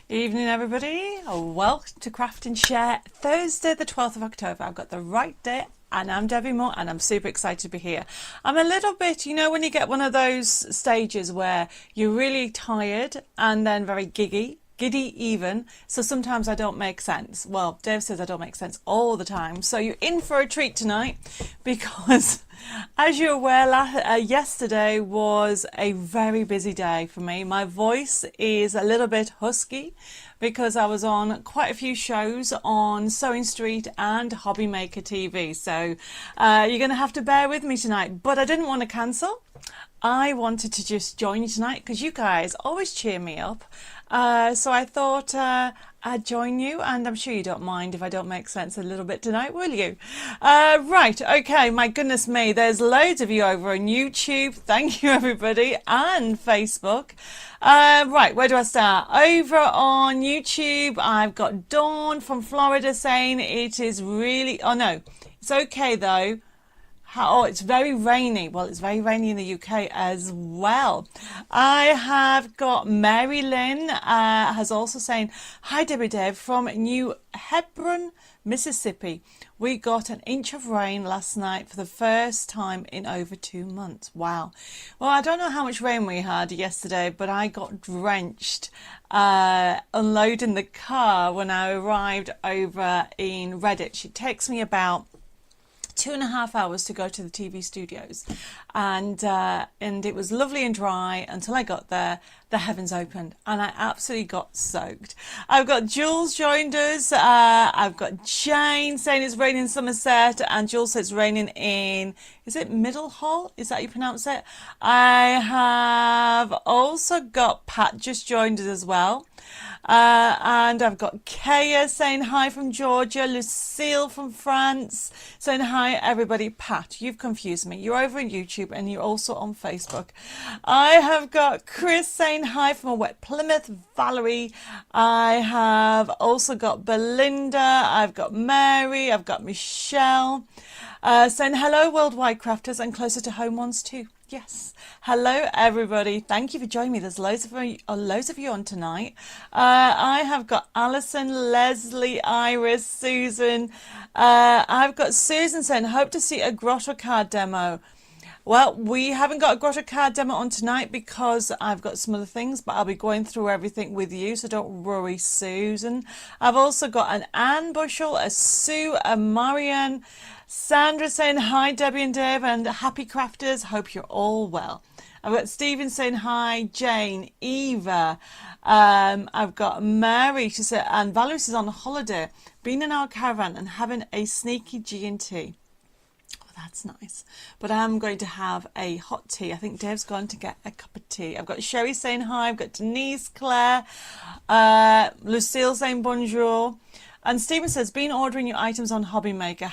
Evening, everybody. Welcome to Craft and Share Thursday, the 12th of October. I've got the right day, and I'm Debbie Moore, and I'm super excited to be here. I'm a little bit, when you get one of those stages where you're really tired and then very giddy even. So sometimes I don't make sense. Well, Dave says I don't make sense all the time. So you're in for a treat tonight because, as you're aware, yesterday was a very busy day for me. My voice is a little bit husky because I was on quite a few shows on Sewing Street and Hobby Maker TV. So you're going to have to bear with me tonight. But I didn't want to cancel. I wanted to just join you tonight because you guys always cheer me up. So I thought I'd join you, and I'm sure you don't mind if I don't make sense a little bit tonight, will you? Right, okay, my goodness me, there's loads of you over on YouTube. Thank you, everybody, and Facebook. Right, where do I start? Over on YouTube, I've got Dawn from Florida saying it is really... Oh, no, it's okay, though. Oh, it's very rainy. Well, it's very rainy in the UK as well. I have got Mary Lynn has also saying, hi, Debbie Dave from New Hebron, Mississippi. We got an inch of rain last night for the first time in over 2 months. Wow. Well, I don't know how much rain we had yesterday, but I got drenched unloading the car when I arrived over in Redditch. It takes me about 2.5 hours to go to the TV studios, and it was lovely and dry until I got there. The heavens opened and I absolutely got soaked. I've got Jules joined us. I've got Jane saying it's raining in Somerset, and Jules says it's raining in, is it Middlehall? Is that how you pronounce it? I have also got Pat just joined us as well. And I've got Kaya saying hi from Georgia, Lucille from France saying hi, everybody. Pat, you've confused me. You're over on YouTube and you're also on Facebook. I have got Chris saying hi from a wet Plymouth, Valerie. I have also got Belinda. I've got Mary. I've got Michelle saying hello, worldwide crafters, and closer to home ones too. Yes. Hello, everybody. Thank you for joining me. There's loads of you on tonight. I have got Alison, Leslie, Iris, Susan. I've got Susan saying, hope to see a grotto card demo. Well, we haven't got a grotto card demo on tonight because I've got some other things, but I'll be going through everything with you, so don't worry, Susan. I've also got an Anne Bushell, a Sue, a Marianne, Sandra saying hi, Debbie and Dave, and happy crafters. Hope you're all well. I've got Stephen saying hi, Jane, Eva. I've got Mary. She said, and Valerie is on holiday, being in our caravan and having a sneaky G&T. Oh, that's nice. But I'm going to have a hot tea. I think Dave's going to get a cup of tea. I've got Sherry saying hi. I've got Denise, Claire, Lucille saying bonjour. And Stephen says, been ordering your items on Hobby Maker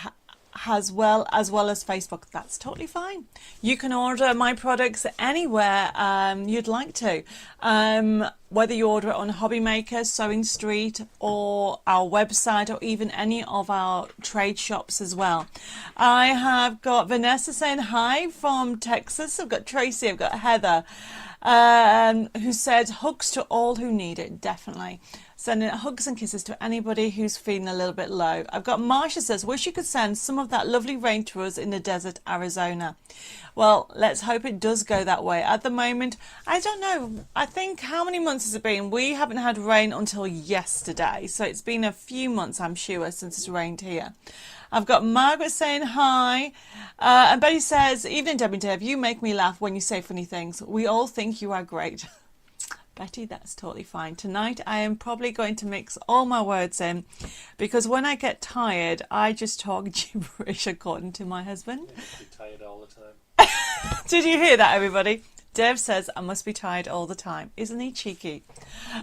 as well as Facebook. That's totally fine. You can order my products anywhere you'd like to, whether you order it on Hobby Maker, Sewing Street, or our website, or even any of our trade shops as well. I have got Vanessa saying hi from Texas. I've got Tracy, I've got Heather, who said hugs to all who need it. Definitely sending hugs and kisses to anybody who's feeling a little bit low. I've got Marsha says, wish you could send some of that lovely rain to us in the desert, Arizona. Well, let's hope it does go that way. At the moment, I don't know. I think, how many months has it been? We haven't had rain until yesterday. So it's been a few months, I'm sure, since it's rained here. I've got Margaret saying hi. And Betty says, evening, Debbie and Dave, you make me laugh when you say funny things. We all think you are great. Betty, that's totally fine. Tonight I am probably going to mix all my words in because when I get tired, I just talk gibberish, according to my husband. You must be tired all the time. Did you hear that, everybody? Dave says I must be tired all the time. Isn't he cheeky?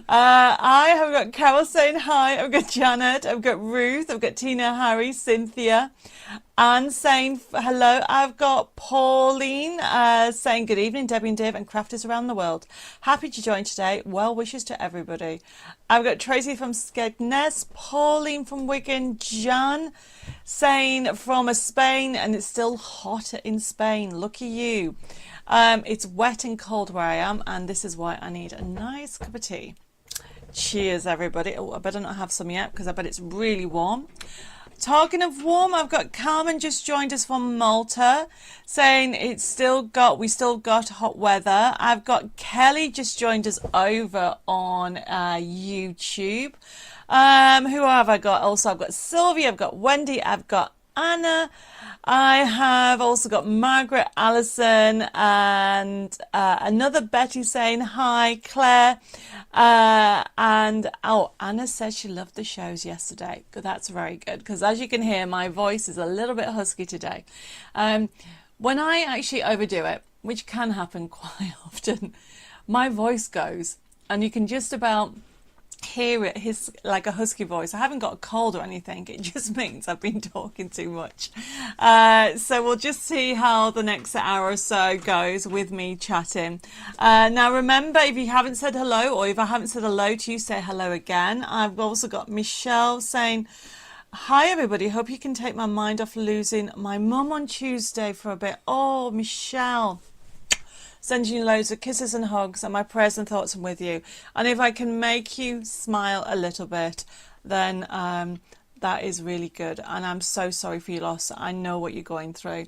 I have got Carol saying hi. I've got Janet. I've got Ruth. I've got Tina, Harry, Cynthia. Anne saying hello. I've got Pauline saying good evening, Debbie and Dave and crafters around the world. Happy to join today. Well wishes to everybody. I've got Tracy from Skegness, Pauline from Wigan, Jan saying from Spain, and it's still hot in Spain. Lucky you. It's wet and cold where I am, and this is why I need a nice cup of tea. Cheers, everybody. Oh, I better not have some yet because I bet it's really warm. Talking of warm, I've got Carmen just joined us from Malta saying we still got hot weather. I've got Kelly just joined us over on YouTube. Who have I got? Also, I've got Sylvia, I've got Wendy, I've got Anna. I have also got Margaret, Alison, and another Betty saying hi, Claire. And Anna says she loved the shows yesterday. That's very good because as you can hear, my voice is a little bit husky today. When I actually overdo it, which can happen quite often, my voice goes and you can just about hear it, like a husky voice. I haven't got a cold or anything, it just means I've been talking too much. So we'll just see how the next hour or so goes with me chatting. Now remember, if you haven't said hello, or if I haven't said hello to you, say hello again. I've also got Michelle saying hi everybody, hope you can take my mind off losing my mum on Tuesday for a bit. Oh, Michelle, sending you loads of kisses and hugs, and my prayers and thoughts are with you. And if I can make you smile a little bit, then that is really good. And I'm so sorry for your loss. I know what you're going through.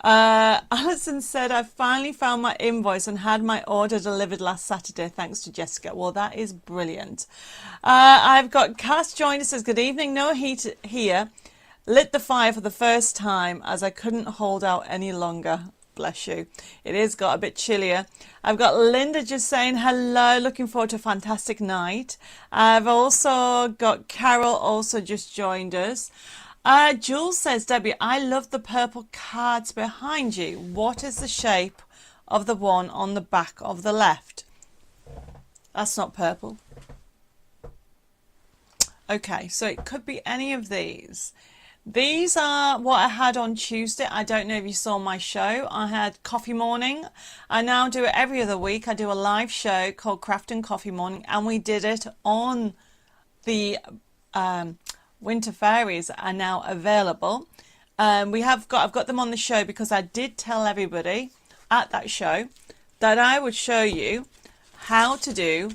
Alison said, I finally found my invoice and had my order delivered last Saturday, thanks to Jessica. Well, that is brilliant. I've got Cass joined us, says, good evening, no heat here. Lit the fire for the first time as I couldn't hold out any longer. Bless you. It is got a bit chillier. I've got Linda just saying hello, looking forward to a fantastic night. I've also got Carol also just joined us. Jules says, Debbie, I love the purple cards behind you. What is the shape of the one on the back of the left? That's not purple. Okay, so it could be any of these. These are what I had on Tuesday. I don't know if you saw my show. I had Coffee Morning. I now do it every other week. I do a live show called Craft and Coffee Morning, and we did it on the Winter Fairies are now available. I've got them on the show because I did tell everybody at that show that I would show you how to do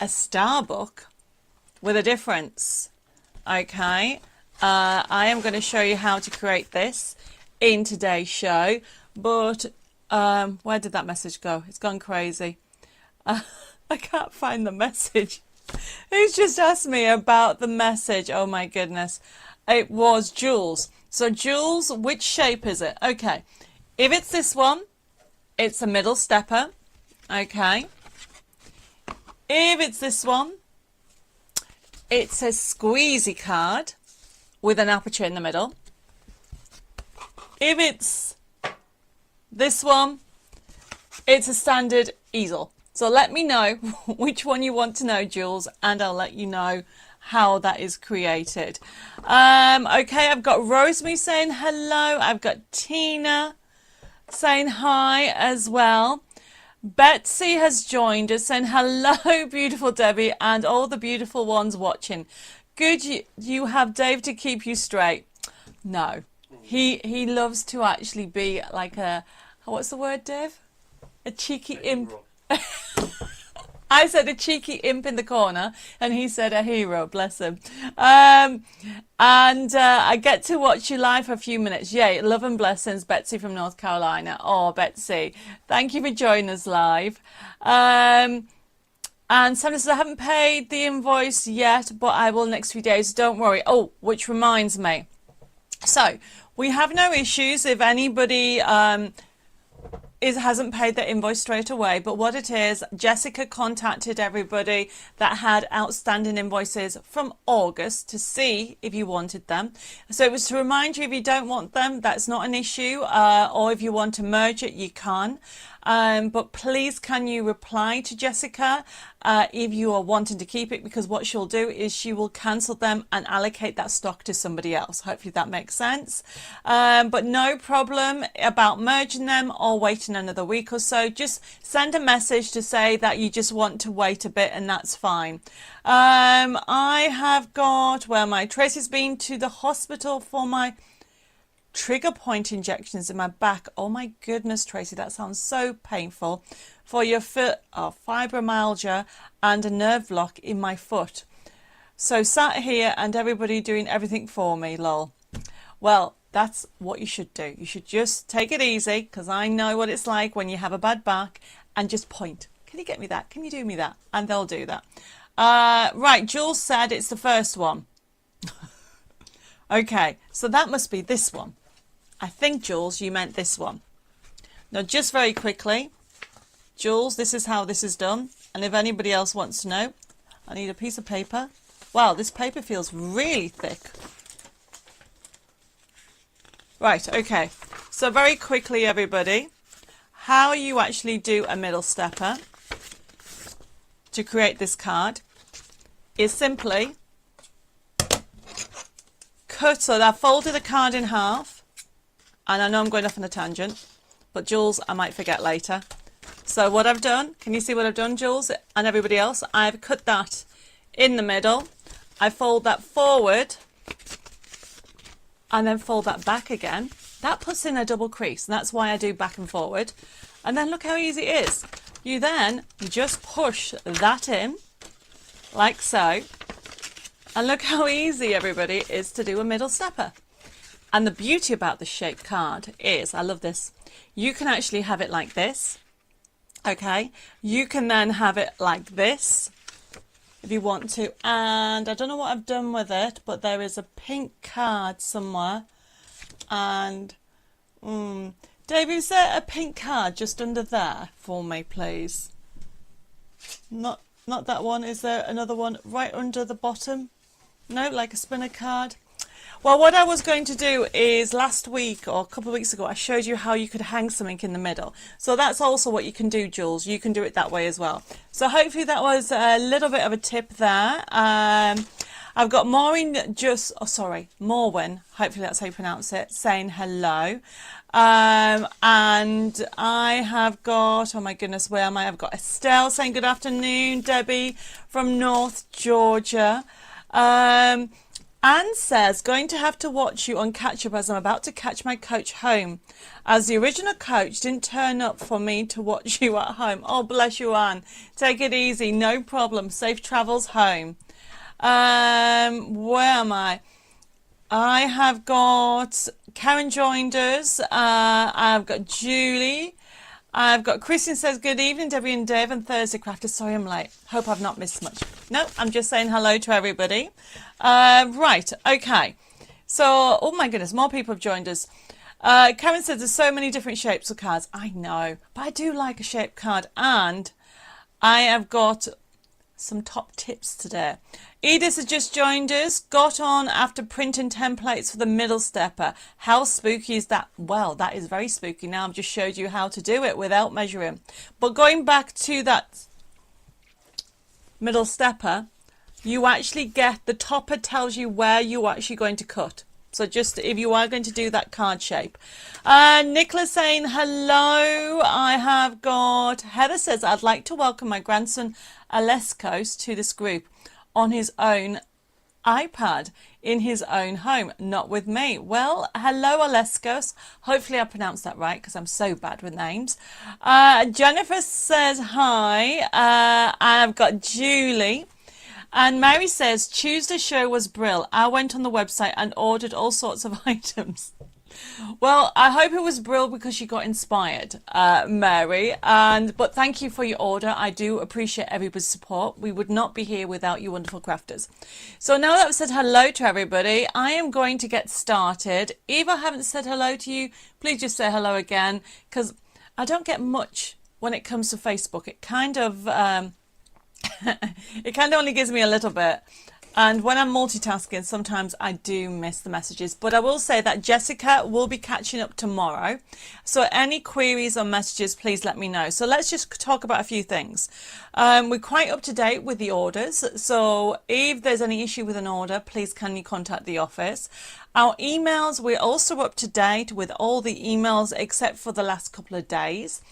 a star book with a difference. Okay, I am going to show you how to create this in today's show, but where did that message go? It's gone crazy. I can't find the message. Who's just asked me about the message? Oh my goodness. It was Jules. So Jules, which shape is it? Okay, if it's this one, it's a middle stepper. Okay, if it's this one, it's a squeezy card with an aperture in the middle. If it's this one, it's a standard easel. So let me know which one you want to know, Jules, and I'll let you know how that is created. Okay, I've got Rosemary saying hello. I've got Tina saying hi as well. Betsy has joined us saying hello, beautiful Debbie, and all the beautiful ones watching. Good, you have Dave to keep you straight. No, he loves to actually be like a, what's the word, Dave? A cheeky imp. I said a cheeky imp in the corner, and he said a hero, bless him. I get to watch you live for a few minutes. Yay, love and blessings, Betsy from North Carolina. Oh, Betsy, thank you for joining us live. And Sandra says, I haven't paid the invoice yet, but I will next few days. Don't worry. Oh, which reminds me. So we have no issues if anybody hasn't paid their invoice straight away, but what it is, Jessica contacted everybody that had outstanding invoices from August to see if you wanted them. So it was to remind you, if you don't want them, that's not an issue, or if you want to merge it, you can. But please, can you reply to Jessica if you are wanting to keep it, because what she'll do is she will cancel them and allocate that stock to somebody else. Hopefully that makes sense. But no problem about merging them or waiting another week or so. Just send a message to say that you just want to wait a bit, and that's fine. I have got, well, Tracy's been to the hospital for my trigger point injections in my back. Oh my goodness, Tracy, that sounds so painful. For your foot, fibromyalgia and a nerve block in my foot. So sat here and everybody doing everything for me, lol. Well, that's what you should do. You should just take it easy, because I know what it's like when you have a bad back, and just point. Can you get me that? Can you do me that? And they'll do that. Right, Jules said it's the first one. Okay, so that must be this one. I think, Jules, you meant this one. Now, just very quickly, Jules, this is how this is done. And if anybody else wants to know, I need a piece of paper. Wow, this paper feels really thick. Right, okay. So very quickly, everybody, how you actually do a middle stepper to create this card is simply cut. So I've folded the card in half, and I know I'm going off on a tangent, but Jules, I might forget later. So what I've done, can you see what I've done, Jules, and everybody else? I've cut that in the middle. I fold that forward and then fold that back again. That puts in a double crease, and that's why I do back and forward. And then look how easy it is. You just push that in like so. And look how easy, everybody, it is to do a middle stepper. And the beauty about the shaped card is, I love this, you can actually have it like this. Okay, you can then have it like this if you want to. And I don't know what I've done with it, but there is a pink card somewhere. And Dave, is there a pink card just under there for me, please? Not that one. Is there another one right under the bottom? No, like a spinner card. Well, what I was going to do is last week or a couple of weeks ago, I showed you how you could hang something in the middle. So that's also what you can do, Jules. You can do it that way as well. So hopefully that was a little bit of a tip there. I've got Morwin, hopefully that's how you pronounce it, saying hello. And I have got, oh my goodness, where am I? I've got Estelle saying good afternoon, Debbie from North Georgia. Anne says, going to have to watch you on catch up as I'm about to catch my coach home, as the original coach didn't turn up for me to watch you at home. Oh, bless you, Anne. Take it easy. No problem. Safe travels home. Where am I? I have got Karen joined us. I've got Julie. I've got Christian says, good evening, Debbie and Dave and Thursday Crafters. Sorry I'm late. Hope I've not missed much. No, I'm just saying hello to everybody. Right, okay. So, oh my goodness, more people have joined us. Karen says there's so many different shapes of cards. I know, but I do like a shaped card. And I have got some top tips today. Edith has just joined us. Got on after printing templates for the middle stepper. How spooky is that? Well, that is very spooky. Now I've just showed you how to do it without measuring. But going back to that middle stepper, you actually get, the topper tells you where you're actually going to cut. So just if you are going to do that card shape. Nicola saying hello. I have got, Heather says, I'd like to welcome my grandson Aleskos to this group on his own iPad in his own home, not with me. Well, hello Aleskos. Hopefully I pronounced that right, because I'm so bad with names. Jennifer says hi. I've got Julie. And Mary says, Tuesday's show was brill. I went on the website and ordered all sorts of items. Well, I hope it was brill because you got inspired, Mary. But thank you for your order. I do appreciate everybody's support. We would not be here without you wonderful crafters. So now that I've said hello to everybody, I am going to get started. If I haven't said hello to you, please just say hello again, because I don't get much when it comes to Facebook. It kind of... it kind of only gives me a little bit, and when I'm multitasking sometimes I do miss the messages. But I will say that Jessica will be catching up tomorrow, so any queries or messages, please let me know. So let's just talk about a few things. We're quite up to date with the orders, so if there's any issue with an order, please can you contact the office. Our emails, we're also up to date with all the emails except for the last couple of days.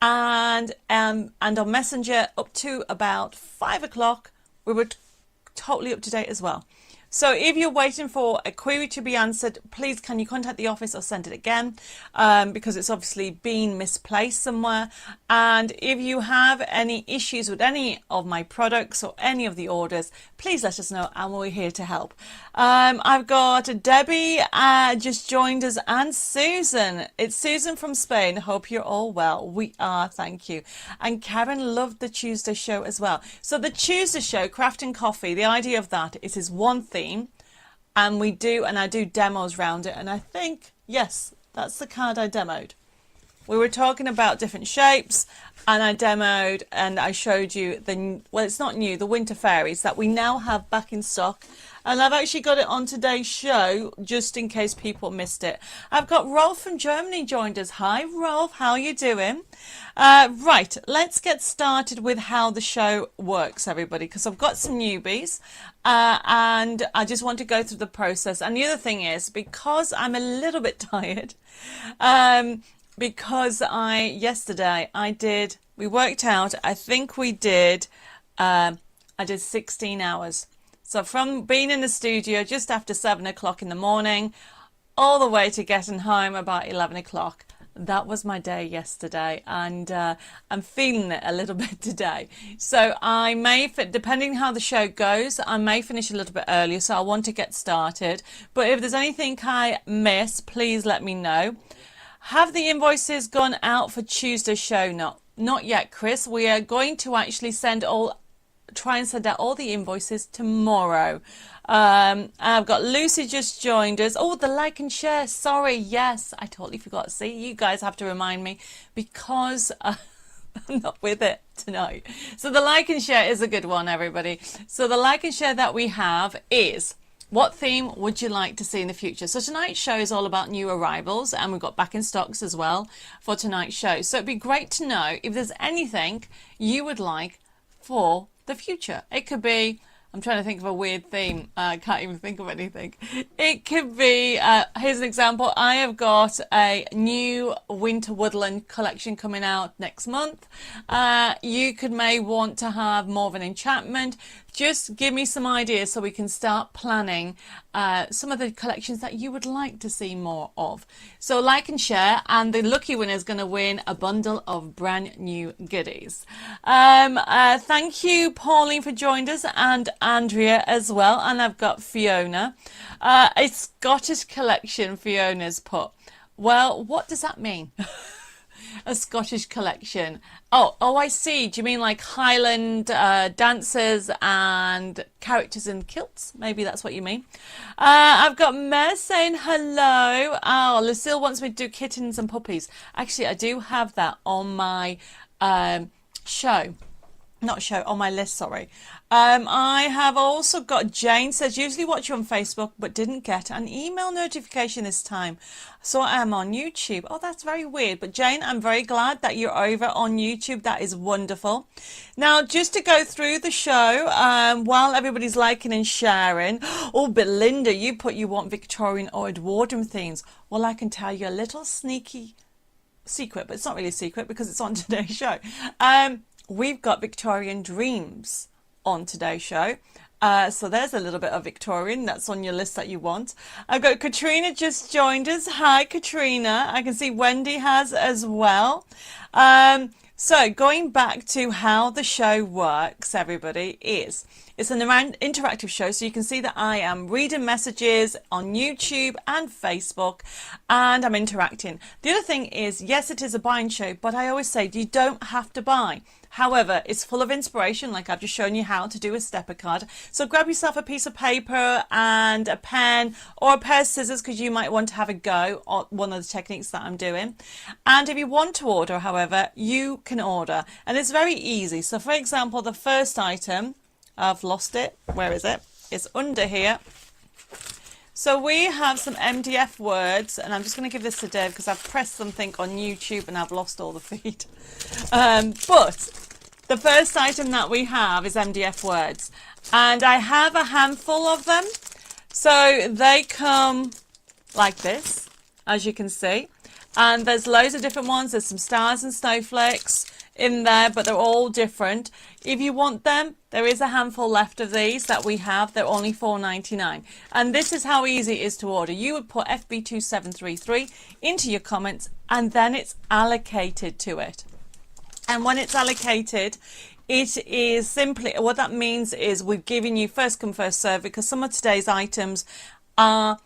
And on Messenger up to about 5 o'clock we were totally up to date as well. So if you're waiting for a query to be answered, please can you contact the office or send it again, because it's obviously been misplaced somewhere. And if you have any issues with any of my products or any of the orders, please let us know and we're here to help. I've got Debbie just joined us, and Susan. It's Susan from Spain. Hope you're all well. We are, thank you. And Karen loved the Tuesday show as well. So the Tuesday show, Craft and Coffee, the idea of that is one theme, and I do demos around it. And I think, yes, that's the card I demoed. We were talking about different shapes, and I demoed and I showed you it's not new, the winter fairies that we now have back in stock. And I've actually got it on today's show just in case people missed it. I've got Rolf from Germany joined us. Hi Rolf, how are you doing? Right, let's get started with how the show works, everybody, because I've got some newbies and I just want to go through the process. And the other thing is, because I'm a little bit tired, because yesterday we worked out, I think I did 16 hours. So from being in the studio just after 7 o'clock in the morning, all the way to getting home about 11 o'clock. That was my day yesterday, and I'm feeling it a little bit today. So I may, depending how the show goes, I may finish a little bit earlier, so I want to get started. But if there's anything I miss, please let me know. Have the invoices gone out for Tuesday's show? Not yet, Chris. We are going to actually try and send out all the invoices tomorrow. I've got Lucy just joined us. Oh, the like and share. Sorry, yes, I totally forgot. See, you guys have to remind me because I'm not with it tonight. So the like and share is a good one, everybody. So the like and share that we have is, what theme would you like to see in the future? So tonight's show is all about new arrivals, and we've got back in stocks as well for tonight's show. So it'd be great to know if there's anything you would like for the future. It could be, I'm trying to think of a weird theme. I can't even think of anything. It could be, here's an example. I have got a new winter woodland collection coming out next month. You may want to have more of an enchantment. Just give me some ideas so we can start planning some of the collections that you would like to see more of. So like and share, and the lucky winner is going to win a bundle of brand new goodies. Thank you, Pauline, for joining us, and Andrea as well. And I've got Fiona. A Scottish collection, Fiona's put. Well, what does that mean? A Scottish collection. Oh, I see. Do you mean like Highland dancers and characters in kilts? Maybe that's what you mean. I've got Mer saying hello. Oh, Lucille wants me to do kittens and puppies. Actually, I do have that on my on my list, sorry. I have also got Jane says, usually watch you on Facebook, but didn't get an email notification this time. So I am on YouTube. Oh, that's very weird. But Jane, I'm very glad that you're over on YouTube. That is wonderful. Now, just to go through the show, while everybody's liking and sharing. Oh, but Linda, you want Victorian or Edwardian themes. Well, I can tell you a little sneaky secret, but it's not really a secret because it's on today's show. We've got Victorian Dreams on today's show. So there's a little bit of Victorian. That's on your list that you want. I've got Katrina just joined us. Hi, Katrina. I can see Wendy has as well. So going back to how the show works, everybody, it's an interactive show, so you can see that I am reading messages on YouTube and Facebook, and I'm interacting. The other thing is, yes, it is a buying show, but I always say you don't have to buy. However, it's full of inspiration, like I've just shown you how to do a stepper card. So grab yourself a piece of paper and a pen or a pair of scissors, because you might want to have a go at one of the techniques that I'm doing. And if you want to order, however, you can order. And it's very easy. So for example, the first item, I've lost it. Where is it? It's under here. So we have some MDF words, and I'm just going to give this to Dave because I've pressed something on YouTube and I've lost all the feed. But the first item that we have is MDF words, and I have a handful of them. So they come like this, as you can see. And there's loads of different ones. There's some stars and snowflakes in there, but they're all different. If you want them, there is a handful left of these that we have. They're only $4.99. And this is how easy it is to order. You would put FB2733 into your comments, and then it's allocated to it. And when it's allocated, it is simply, what that means is we've given you first come first serve, because some of today's items are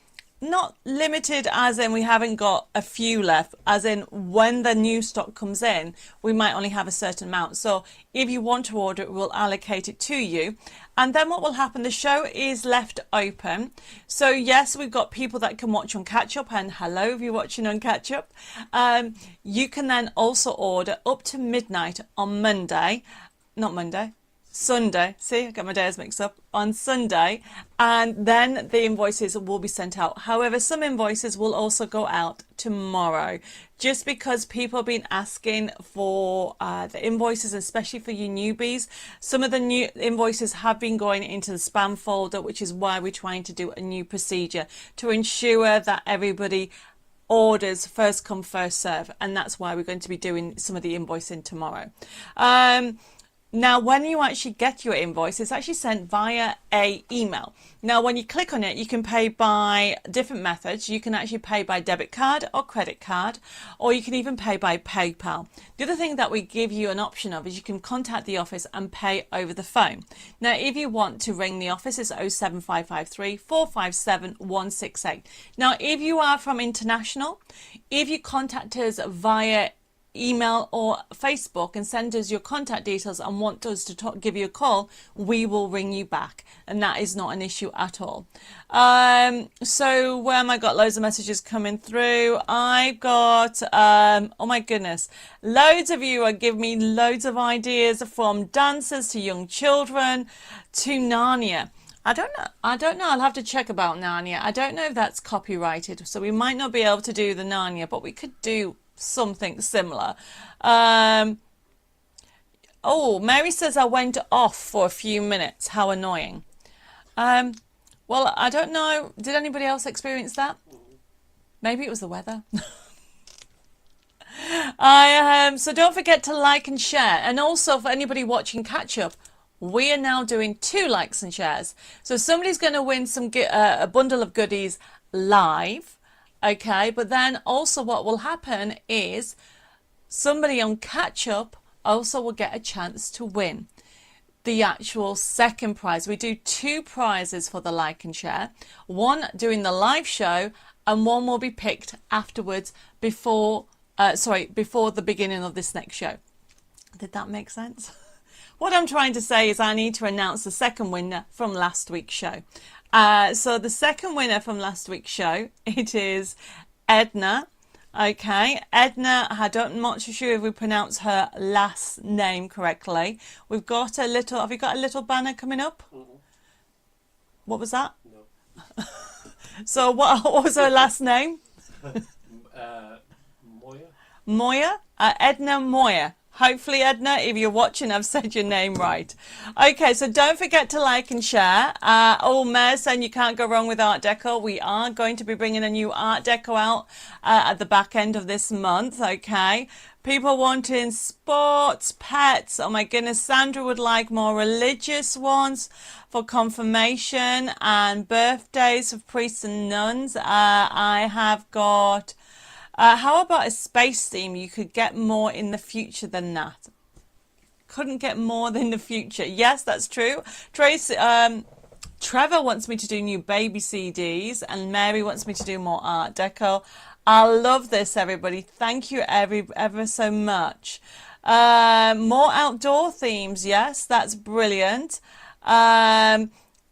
not limited as in we haven't got a few left, as in when the new stock comes in, we might only have a certain amount. So if you want to order it, we'll allocate it to you. And then what will happen, the show is left open. So yes, we've got people that can watch on catch up, and hello if you're watching on catch up. You can then also order up to midnight on Sunday. See, I got my days mixed up. On Sunday, and then the invoices will be sent out. However, some invoices will also go out tomorrow, just because people have been asking for the invoices, especially for you newbies. Some of the new invoices have been going into the spam folder, which is why we're trying to do a new procedure to ensure that everybody orders first come first serve, and that's why we're going to be doing some of the invoicing tomorrow. Now, when you actually get your invoice, it's actually sent via a email. Now, when you click on it, you can pay by different methods. You can actually pay by debit card or credit card, or you can even pay by PayPal. The other thing that we give you an option of is you can contact the office and pay over the phone. Now, if you want to ring the office, it's 07553 457 168. Now, if you are from international, if you contact us via email or Facebook and send us your contact details and want us to give you a call, we will ring you back, and that is not an issue at all. So where am I? Got loads of messages coming through. I've got oh my goodness, loads of you are giving me loads of ideas, from dancers to young children to Narnia. I don't know. I'll have to check about Narnia. I don't know if that's copyrighted, so we might not be able to do the Narnia, but we could do something similar. Oh, Mary says I went off for a few minutes. How annoying. Well, I don't know. Did anybody else experience that? Maybe it was the weather. So don't forget to like and share. And also, for anybody watching catch up, we are now doing 2 likes and shares. So somebody's going to win a bundle of goodies live. Okay, but then also what will happen is somebody on catch up also will get a chance to win the actual second prize. We do 2 prizes for the like and share, one during the live show, and one will be picked afterwards before the beginning of this next show. Did that make sense? What I'm trying to say is I need to announce the second winner from last week's show. So the second winner from last week's show, it is Edna. Okay, Edna, I'm not sure if we pronounce her last name correctly. We've got have you got a little banner coming up? Mm-hmm. What was that? No. So what was her last name? Moya. Moya? Edna Moya. Hopefully, Edna, if you're watching, I've said your name right. Okay, so don't forget to like and share. Mayor's saying you can't go wrong with Art Deco. We are going to be bringing a new Art Deco out at the back end of this month, okay? People wanting sports, pets. Oh my goodness, Sandra would like more religious ones for confirmation and birthdays of priests and nuns. I have got... how about a space theme? You could get more in the future than that. Couldn't get more than the future. Yes, that's true. Tracy, Trevor wants me to do new baby CDs, and Mary wants me to do more Art Deco. I love this, everybody. Thank you ever so much. More outdoor themes. Yes, that's brilliant.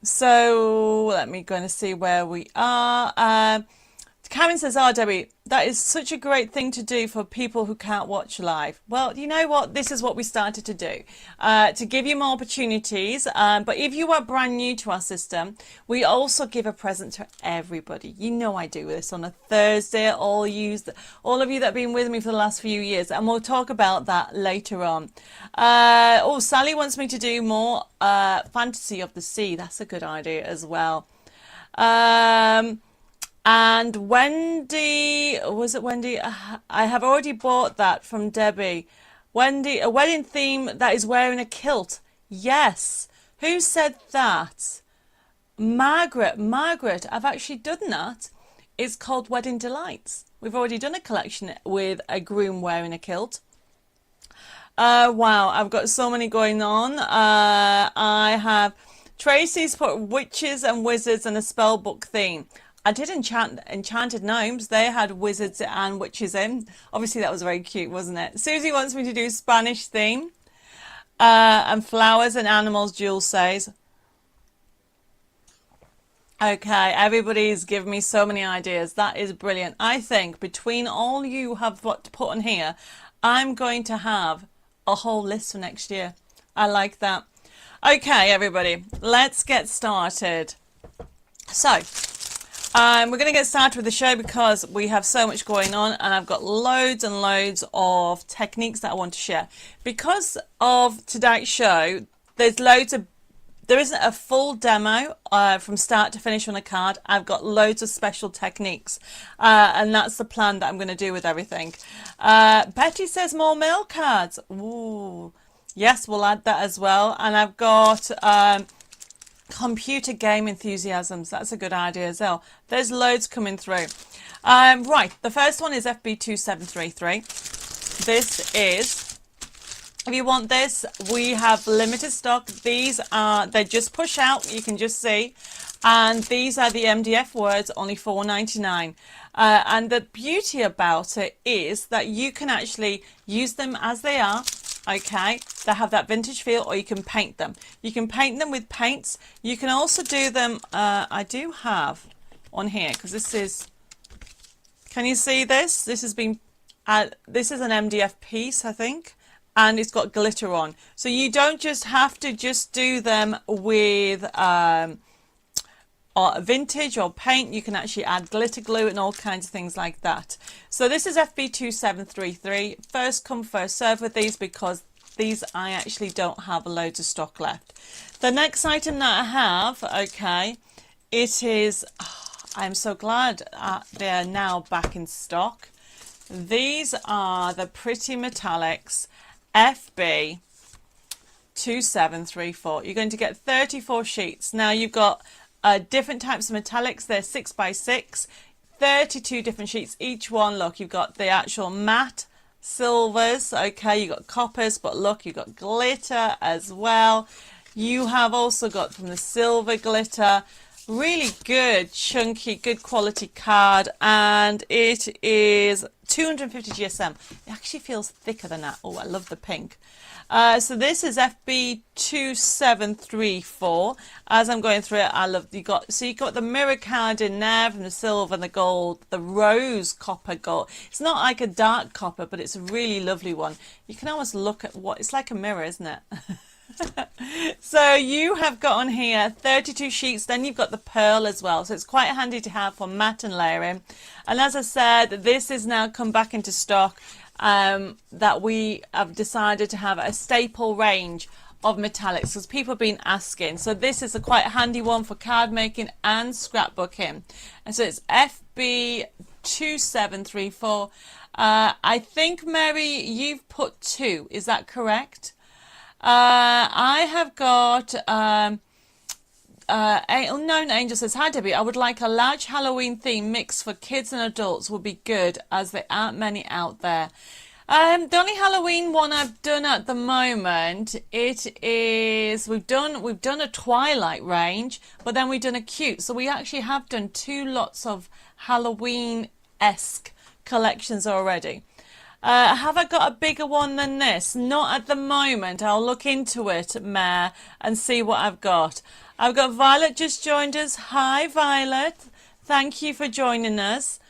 So let me go and see where we are. Karen says, oh, Debbie, that is such a great thing to do for people who can't watch live. Well, you know what? This is what we started to do, to give you more opportunities. But if you are brand new to our system, we also give a present to everybody. You know I do this on a Thursday, all of you that have been with me for the last few years. And we'll talk about that later on. Sally wants me to do more Fantasy of the Sea. That's a good idea as well. And Wendy, was it Wendy? I have already bought that from Debbie. Wendy, a wedding theme that is wearing a kilt. Yes. Who said that? Margaret, I've actually done that. It's called Wedding Delights. We've already done a collection with a groom wearing a kilt. Wow, I've got so many going on. I have Tracy's put witches and wizards and a spell book theme. I did Enchanted Gnomes. They had wizards and witches in. Obviously, that was very cute, wasn't it? Susie wants me to do Spanish theme. And flowers and animals, Jules says. Okay, everybody's given me so many ideas. That is brilliant. I think between all you have what to put on here, I'm going to have a whole list for next year. I like that. Okay, everybody, let's get started. So, we're going to get started with the show because we have so much going on and I've got loads and loads of techniques that I want to share. Because of today's show, there isn't a full demo from start to finish on a card. I've got loads of special techniques and that's the plan that I'm going to do with everything. Betty says more mail cards. Ooh. Yes, we'll add that as well. And I've got computer game enthusiasms. That's a good idea as well. There's loads coming through. Right, the first one is FB2733. This is... If you want this, we have limited stock. These are, they just push out, you can just see. And these are the MDF words, only $4.99. And the beauty about it is that you can actually use them as they are. Okay, they have that vintage feel, or you can paint them. You can paint them with paints. You can also do them, I do have on here, because this is, can you see this? This has been, this is an MDF piece, I think. And it's got glitter on. So you don't just have to just do them with vintage or paint. You can actually add glitter glue and all kinds of things like that. So this is FB2733. First come, first serve with these because these I actually don't have loads of stock left. The next item that I have, okay, it is, I'm so glad they're now back in stock. These are the Pretty Metallics FB2734. You're going to get 34 sheets. Now you've got different types of metallics. They're 6x6, 32 different sheets. Each one, look, you've got the actual matte silvers. Okay, you've got coppers, but look, you've got glitter as well. You have also got from the silver glitter. Really good, chunky, good quality card, and it is 250 GSM. It actually feels thicker than that. Oh, I love the pink. So this is FB2734. As I'm going through it, I love you got the mirror card in there from the silver and the gold, the rose copper gold. It's not like a dark copper, but it's a really lovely one. You can almost look at what it's like a mirror, isn't it? So you have got on here 32 sheets, then you've got the pearl as well, so it's quite handy to have for matte and layering. And as I said, this is now come back into stock, that we have decided to have a staple range of metallics because people have been asking. So this is a quite handy one for card making and scrapbooking. And so it's FB2734. I think, Mary, you've put 2, is that correct? I have got Unknown Angel says, hi Debbie, I would like a large Halloween theme mix for kids and adults would be good as there aren't many out there. The only Halloween one I've done at the moment, it is, we've done a Twilight range, but then we've done a cute. So we actually have done 2 lots of Halloween-esque collections already. Have I got a bigger one than this? Not at the moment. I'll look into it, Mare, and see what I've got. I've got Violet just joined us. Hi, Violet. Thank you for joining us.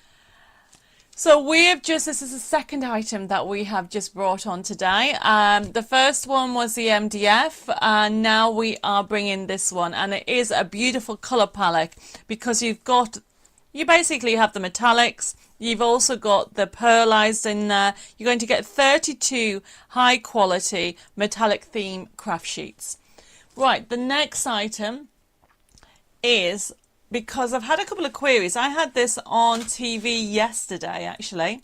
So this is the second item that we have just brought on today. The first one was the MDF, and now we are bringing this one. And it is a beautiful colour palette because you basically have the metallics. You've also got the pearlized in there. You're going to get 32 high quality metallic theme craft sheets. Right, the next item is because I've had a couple of queries. I had this on TV yesterday, actually,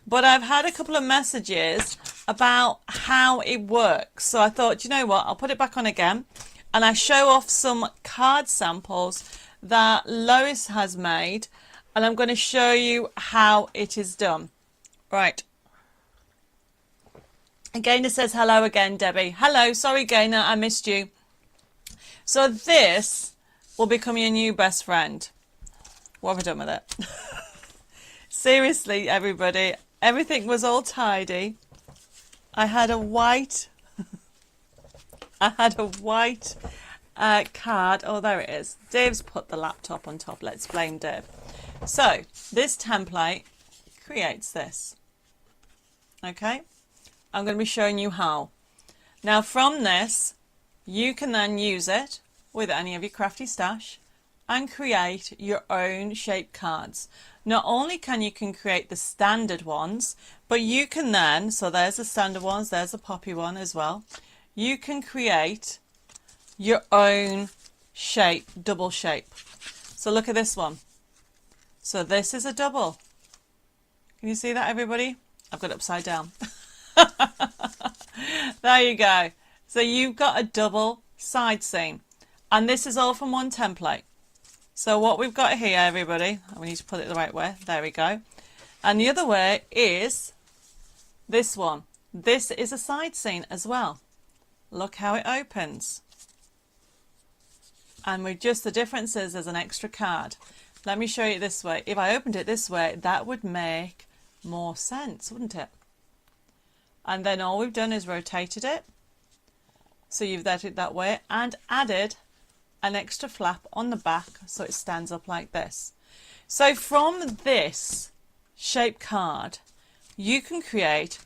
but I've had a couple of messages about how it works. So I thought, you know what, I'll put it back on again, and I show off some card samples that Lois has made, and I'm going to show you how it is done. Right. Gaynor says hello again, Debbie. Hello, sorry Gaynor, I missed you. So this will become your new best friend. What have I done with it? Seriously, everybody, everything was all tidy. I had a white card. Oh, there it is. Dave's put the laptop on top. Let's blame Dave. So this template creates this. Okay, I'm going to be showing you how. Now from this, you can then use it with any of your crafty stash and create your own shape cards. Not only can you create the standard ones, but you can then, so there's the standard ones, there's a poppy one as well. You can create your own shape, double shape. So look at this one. So this is a double. Can you see that, everybody? I've got it upside down. There you go. So you've got a double side seam. And this is all from one template. So what we've got here, everybody, we need to put it the right way. There we go. And the other way is this one. This is a side seam as well. Look how it opens. And with just the difference is there's an extra card. Let me show you this way. If I opened it this way, that would make more sense, wouldn't it? And then all we've done is rotated it. So you've done it that way and added an extra flap on the back so it stands up like this. So from this shape card, you can create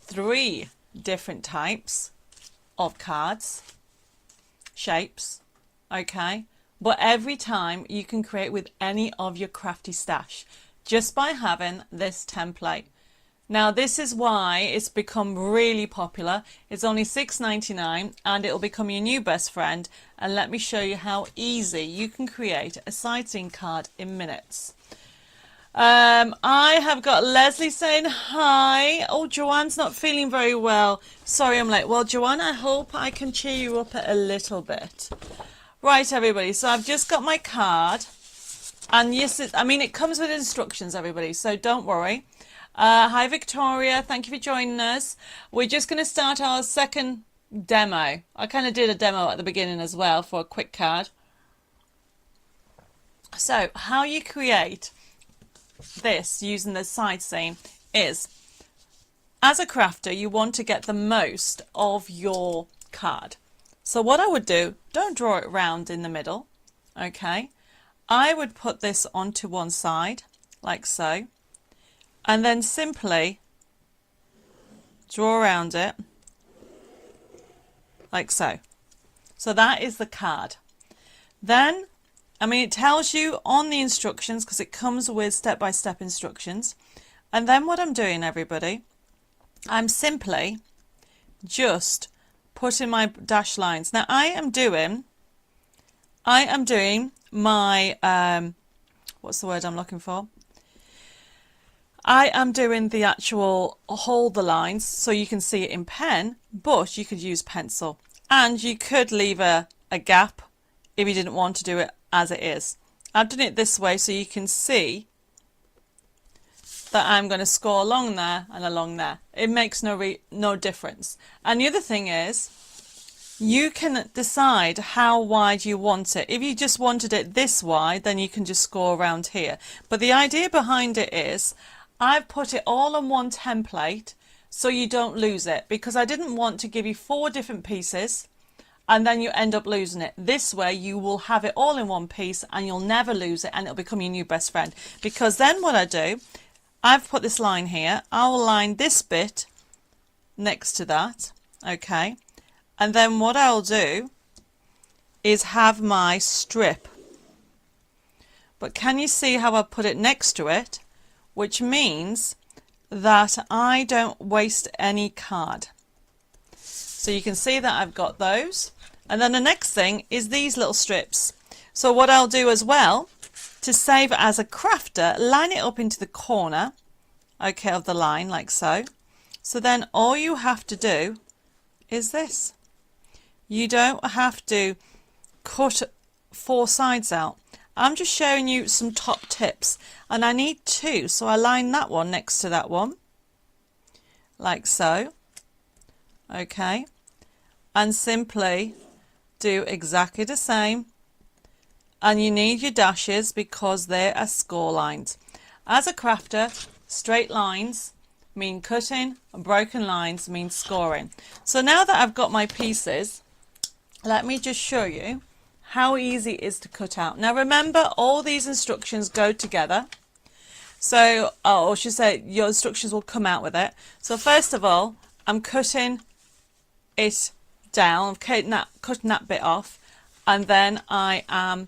3 different types of cards, shapes, okay? But every time you can create with any of your crafty stash just by having this template. Now this is why it's become really popular. It's only $6.99 and it'll become your new best friend. And let me show you how easy you can create a side seam card in minutes. I have got Leslie saying hi. Oh, Joanne's not feeling very well. Sorry I'm late. Well, Joanne, I hope I can cheer you up a little bit. Right, everybody, so I've just got my card. And yes, it comes with instructions, everybody, so don't worry. Hi Victoria, thank you for joining us. We're just going to start our second demo. I kind of did a demo at the beginning as well for a quick card. So how you create this using the side seam is, as a crafter, you want to get the most of your card. So what I would do, don't draw it round in the middle, okay? I would put this onto one side like so. And then simply draw around it like so. So that is the card. Then, it tells you on the instructions because it comes with step-by-step instructions. And then what I'm doing, everybody, I'm simply just putting my dash lines. Now I am doing my, what's the word I'm looking for? I am doing the actual hold the lines so you can see it in pen, but you could use pencil and you could leave a gap if you didn't want to do it as it is. I've done it this way so you can see that I'm going to score along there and along there. It makes no difference. And the other thing is you can decide how wide you want it. If you just wanted it this wide, then you can just score around here. But the idea behind it is I've put it all on one template so you don't lose it, because I didn't want to give you 4 different pieces and then you end up losing it. This way you will have it all in one piece and you'll never lose it and it'll become your new best friend. Because then what I do, I've put this line here, I'll line this bit next to that, okay? And then what I'll do is have my strip. But can you see how I put it next to it? Which means that I don't waste any card. So you can see that I've got those. And then the next thing is these little strips. So what I'll do as well, to save it as a crafter, line it up into the corner, okay, of the line like so. So then all you have to do is this. You don't have to cut 4 sides out. I'm just showing you some top tips, and I need 2, so I line that one next to that one like so, okay, and simply do exactly the same. And you need your dashes because they are score lines. As a crafter, straight lines mean cutting and broken lines mean scoring. So now that I've got my pieces, let me just show you how easy it is to cut out. Now remember, all these instructions go together. So, or I should say, your instructions will come out with it. So first of all, I'm cutting it down, cutting that bit off, and then I am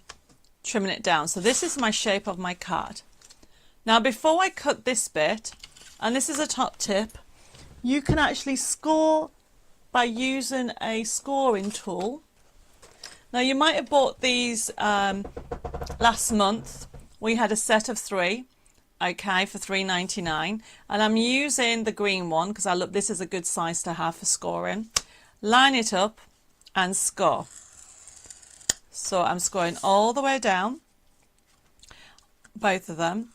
trimming it down. So this is my shape of my card. Now before I cut this bit, and this is a top tip, you can actually score by using a scoring tool. Now you might have bought these last month. We had a set of 3, okay, for $3.99, and I'm using the green one because I look, this is a good size to have for scoring. Line it up and score. So I'm scoring all the way down, both of them,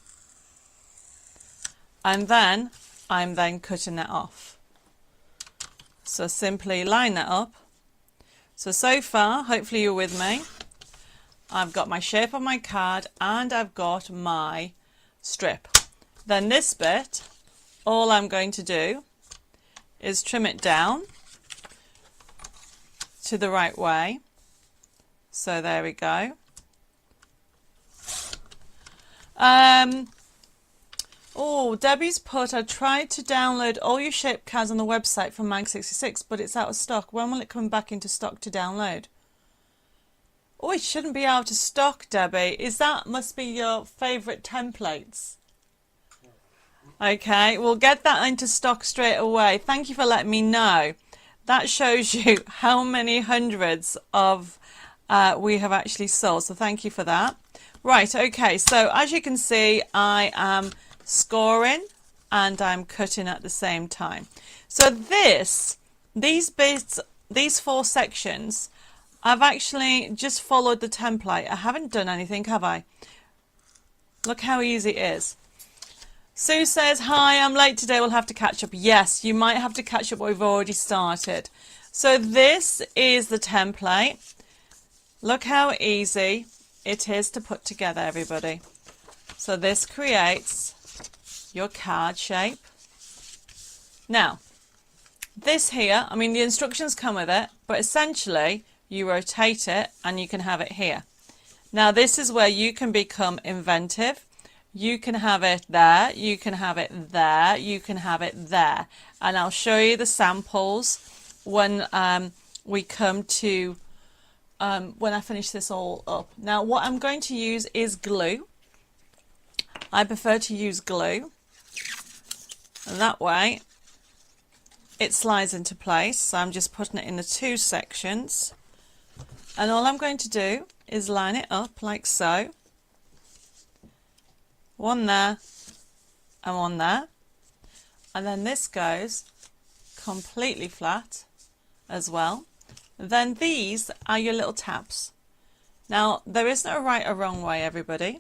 and then I'm cutting that off. So simply line that up. So far, hopefully you're with me. I've got my shape on my card and I've got my strip. Then this bit, all I'm going to do is trim it down to the right way. So there we go. Oh, Debbie's put, I tried to download all your shape cards on the website from Mag66, but it's out of stock. When will it come back into stock to download? Oh, it shouldn't be out of stock, Debbie. Must be your favourite templates. Okay, we'll get that into stock straight away. Thank you for letting me know. That shows you how many hundreds of we have actually sold. So thank you for that. Right, okay, so as you can see, I am scoring and I'm cutting at the same time. So these bits, these 4 sections, I've actually just followed the template. I haven't done anything, have I? Look how easy it is. Sue says, hi, I'm late today, we'll have to catch up. Yes, you might have to catch up, but we've already started. So this is the template. Look how easy it is to put together, everybody. So this creates your card shape. Now, this here, I mean, the instructions come with it, but essentially you rotate it and you can have it here. Now, this is where you can become inventive. You can have it there, you can have it there, you can have it there. And I'll show you the samples when we come to, when I finish this all up. Now, what I'm going to use is glue. I prefer to use glue. And that way it slides into place. So I'm just putting it in the 2 sections. And all I'm going to do is line it up like so. One there and one there. And then this goes completely flat as well. Then these are your little tabs. Now, there isn't a right or wrong way, everybody.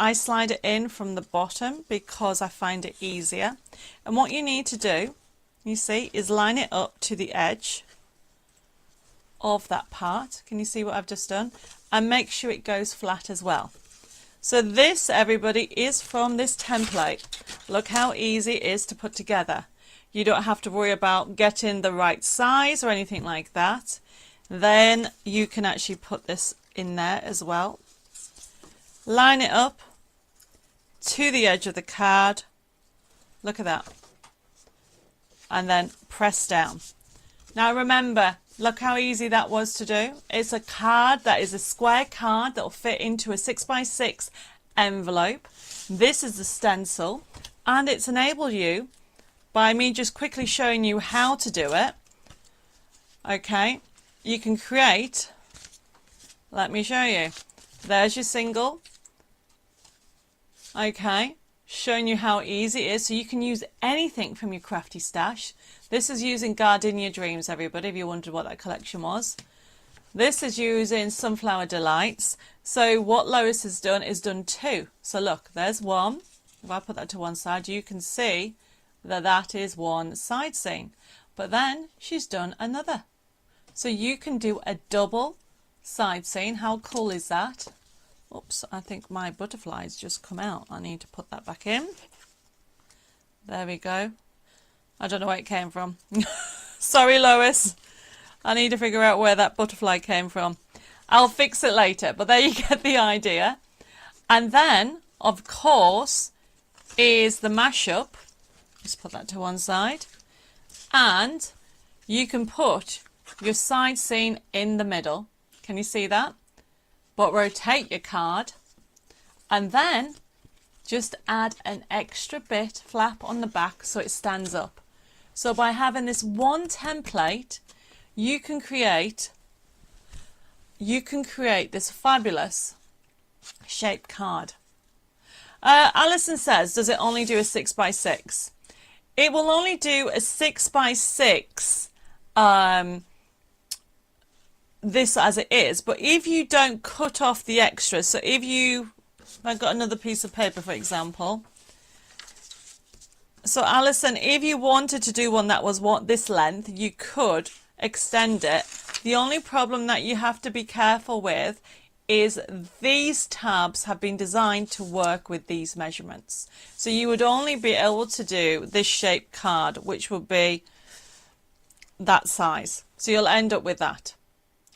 I slide it in from the bottom because I find it easier. And what you need to do, you see, is line it up to the edge of that part. Can you see what I've just done? And make sure it goes flat as well. So this, everybody, is from this template. Look how easy it is to put together. You don't have to worry about getting the right size or anything like that. Then you can actually put this in there as well. Line it up to the edge of the card. Look at that. And then press down. Now remember, look how easy that was to do. It's a card that is a square card that will fit into a 6x6 envelope. This is the stencil, and it's enabled you by me just quickly showing you how to do it. Okay, you can create Let me show you. There's your single. Okay, showing you how easy it is. So you can use anything from your crafty stash. This is using Gardenia Dreams, everybody, if you wondered what that collection was. This is using Sunflower Delights. So what Lois has done is done two. So look, there's one. If I put that to one side, you can see that that is one side seam. But then she's done another. So you can do a double side seam. How cool is that? Oops, I think my butterfly's just come out. I need to put that back in. There we go. I don't know where it came from. Sorry, Lois. I need to figure out where that butterfly came from. I'll fix it later, but there you get the idea. And then, of course, is the mashup. Just put that to one side. And you can put your side seam in the middle. Can you see that? But rotate your card. And then just add an extra bit flap on the back so it stands up. So by having this one template, you can create this fabulous shaped card. Alison says, does it only do a 6x6? It will only do a 6x6 this as it is, but if you don't cut off the extras, so if I've got another piece of paper, for example. So Alison, if you wanted to do one that was this length, you could extend it. The only problem that you have to be careful with is these tabs have been designed to work with these measurements. So you would only be able to do this shaped card, which would be that size. So you'll end up with that.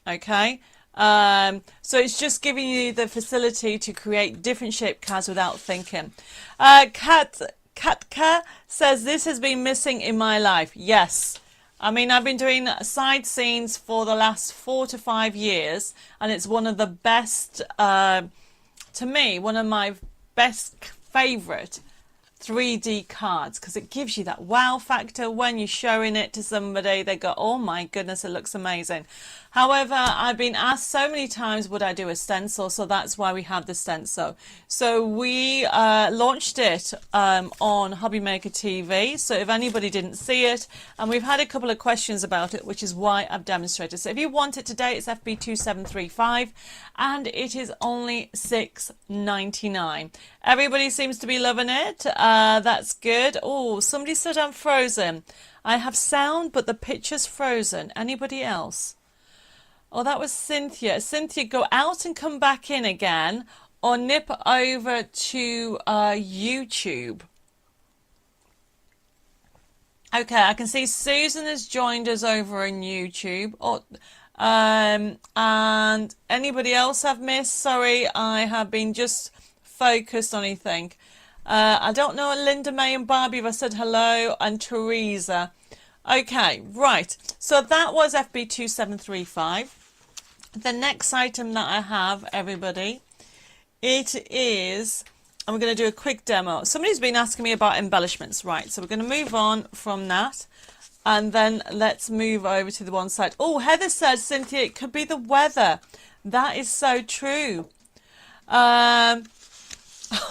Okay. So it's just giving you the facility to create different shaped cards without thinking. Katka says, this has been missing in my life. Yes. I mean, I've been doing side seams for the last 4 to 5 years, and it's one of the best, to me, one of my best favourite 3D cards, because it gives you that wow factor when you're showing it to somebody. They go, oh my goodness, it looks amazing. However, I've been asked so many times, would I do a stencil? So that's why we have the stencil. So we launched it on Hobby Maker TV. So if anybody didn't see it, and we've had a couple of questions about it, which is why I've demonstrated. So if you want it today, it's FB2735, and it is only $6.99. Everybody seems to be loving it. That's good. Oh, somebody said I'm frozen. I have sound, but the picture's frozen. Anybody else? Oh, that was Cynthia. Cynthia, go out and come back in again, or nip over to YouTube. Okay, I can see Susan has joined us over on YouTube. Oh, and anybody else I've missed? Sorry, I have been just focused on anything. I don't know, Linda May and Barbie, if I said hello, and Teresa. Okay, right. So that was FB2735. The next item that I have, everybody, it is, and we're going to do a quick demo. Somebody's been asking me about embellishments, right? So we're going to move on from that, and then let's move over to the one side. Oh, Heather says, Cynthia, it could be the weather. That is so true.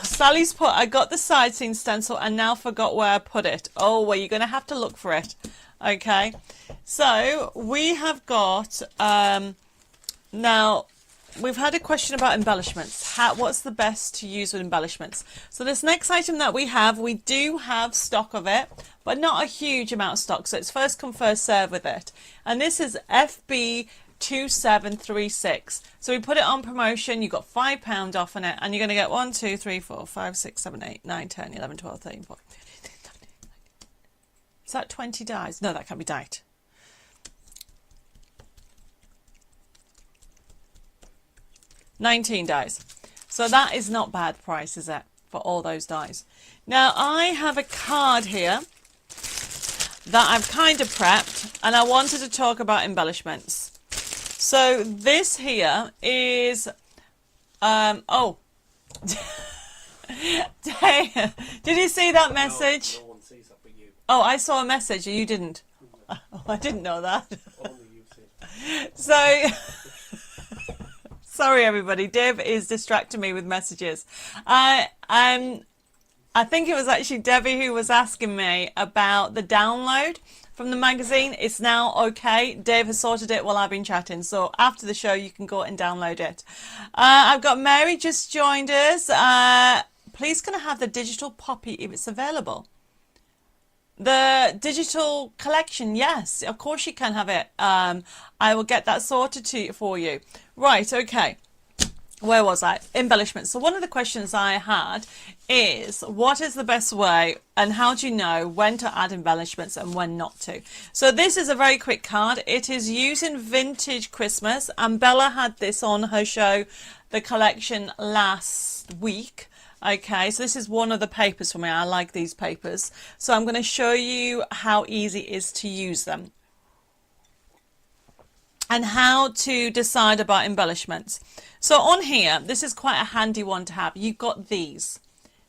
Sally's put, I got the side seam stencil and now forgot where I put it. Oh, well, you're going to have to look for it. Okay, so we have got, now we've had a question about embellishments. What's the best to use with embellishments? So this next item that we do have stock of it, but not a huge amount of stock. So it's first come, first serve with it. And this is FB2736. So we put it on promotion. You got £5 off on it, and you're going to get 1, 2, 3, 4, 5, 6, 7, 8, 9, 10, 11, 12, 13, 14. Is that 20 dies? No, that can't be dyed. $19 dies. So that is not bad price, is it, for all those dies? Now I have a card here that I've kind of prepped, and I wanted to talk about embellishments. So this here is oh did you see that message? No one sees that but you. Oh, I saw a message and you didn't. Oh, I didn't know that. Only you see it. So Sorry, everybody. Deb is distracting me with messages. I think it was actually Debbie who was asking me about the download from the magazine. It's now okay. Dave has sorted it while I've been chatting. So after the show, you can go and download it. I've got Mary just joined us. Please can I have the digital poppy if it's available? The digital collection, yes, of course you can have it. I will get that sorted for you. Right, okay. Where was I? Embellishment. So one of the questions I had is, what is the best way and how do you know when to add embellishments and when not to? So this is a very quick card. It is using Vintage Christmas, and Bella had this on her show, the collection, last week. Okay, so this is one of the papers for me. I like these papers. So I'm going to show you how easy it is to use them and how to decide about embellishments. So on here, this is quite a handy one to have. You've got these.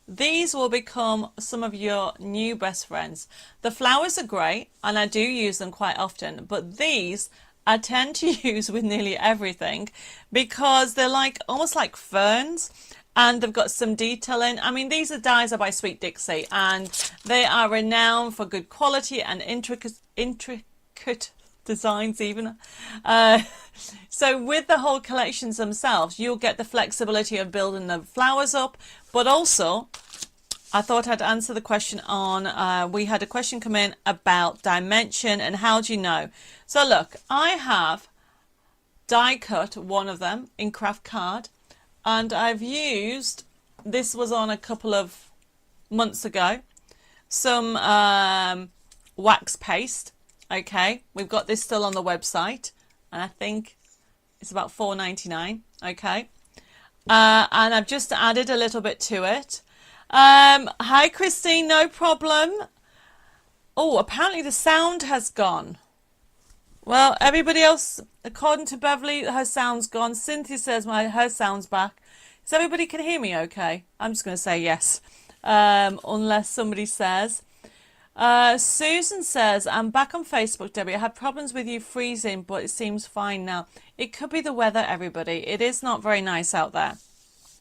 These will become some of your new best friends. The flowers are great, and I do use them quite often, but these I tend to use with nearly everything because they're like almost like ferns. And they've got some detail in. I mean, these are dies are by Sweet Dixie, and they are renowned for good quality and intricate designs even. So with the whole collections themselves, you'll get the flexibility of building the flowers up. But also, I thought I'd answer the question on, we had a question come in about dimension and how do you know? So look, I have die cut one of them in craft card. And I've used, this was on a couple of months ago, some wax paste. Okay, we've got this still on the website, and I think it's about $4.99. Okay, and I've just added a little bit to it. Hi, Christine, no problem. Oh, apparently the sound has gone. Well, everybody else, according to Beverly, her sound's gone. Cynthia says her sound's back. So everybody can hear me okay? I'm just going to say yes, unless somebody says. Susan says, I'm back on Facebook, Debbie. I had problems with you freezing, but it seems fine now. It could be the weather, everybody. It is not very nice out there.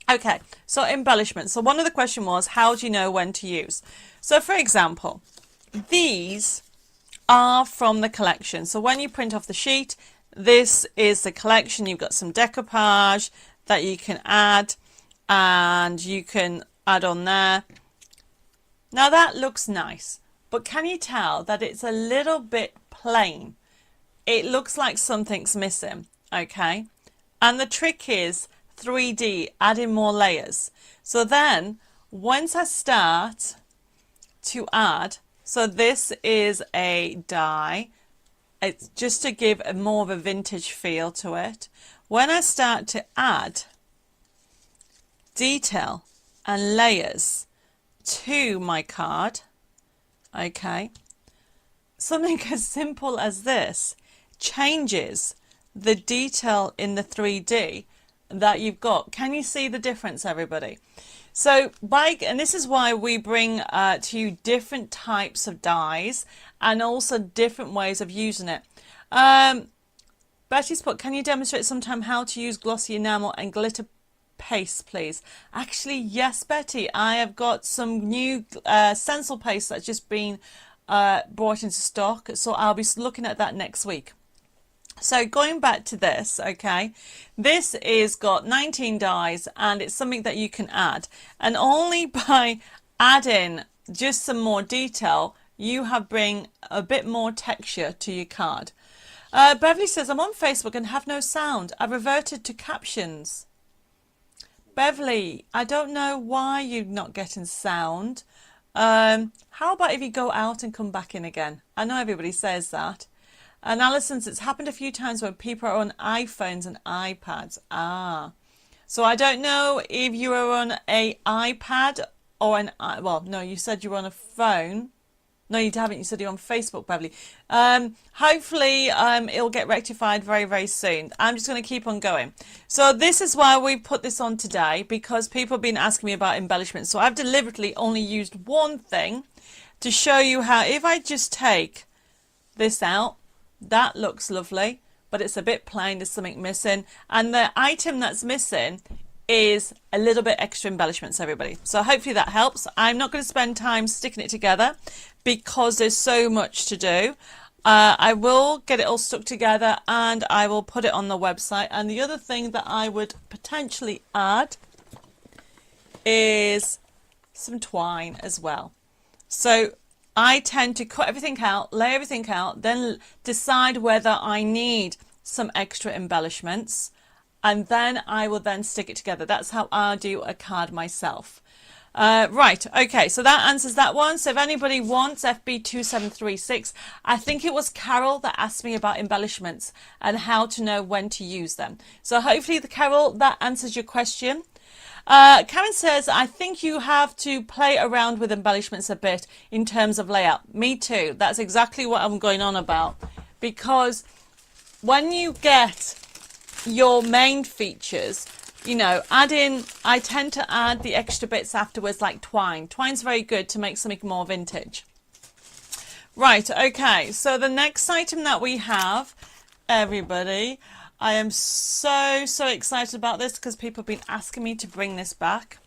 Okay, so embellishment. So one of the question was, how do you know when to use? So for example, these are from the collection. So when you print off the sheet, this is the collection. You've got some decoupage that you can add, and you can add on there. Now that looks nice, but can you tell that it's a little bit plain? It looks like something's missing, okay? And the trick is 3D, adding more layers. So then once I start to add, so this is a die. It's just to give a more of a vintage feel to it. When I start to add detail and layers to my card, okay, something as simple as this changes the detail in the 3D that you've got. Can you see the difference, everybody? So and this is why we bring to you different types of dies and also different ways of using it. Betty's put, can you demonstrate sometime how to use glossy enamel and glitter paste, please? Actually, yes, Betty. I have got some new stencil paste that's just been brought into stock, so I'll be looking at that next week. So going back to this, okay, this is got 19 dies, and it's something that you can add, and only by adding just some more detail you have bring a bit more texture to your card. Beverly says, I'm on Facebook and have no sound. I've reverted to captions. Beverly, I don't know why you're not getting sound. How about if you go out and come back in again? I know everybody says that. And Alison says, it's happened a few times when people are on iPhones and iPads. So I don't know if you are on a iPad or well, no, you said you were on a phone. No, you haven't. You said you're on Facebook, Beverly. Hopefully, it'll get rectified very, very soon. I'm just going to keep on going. So this is why we put this on today, because people have been asking me about embellishment. So I've deliberately only used one thing to show you how, if I just take this out, that looks lovely. but it's a bit plain, there's something missing. And the item that's missing is a little bit extra embellishments, everybody. So hopefully that helps. I'm not going to spend time sticking it together because there's so much to do. I will get it all stuck together and I will put it on the website. And the other thing that I would potentially add is some twine as well. So I tend to cut everything out, lay everything out, then decide whether I need some extra embellishments, and then I will then stick it together. That's how I do a card myself. Right, okay, so that answers that one. So if anybody wants FB2736, I think it was Carol that asked me about embellishments and how to know when to use them. So hopefully, Carol, that answers your question. Karen says, I think you have to play around with embellishments a bit in terms of layout. Me too. That's exactly what I'm going on about. Because when you get your main features, you know, I tend to add the extra bits afterwards, like twine. Twine's very good to make something more vintage. Right, okay, so the next item that we have, everybody, I am so excited about this because people have been asking me to bring this back.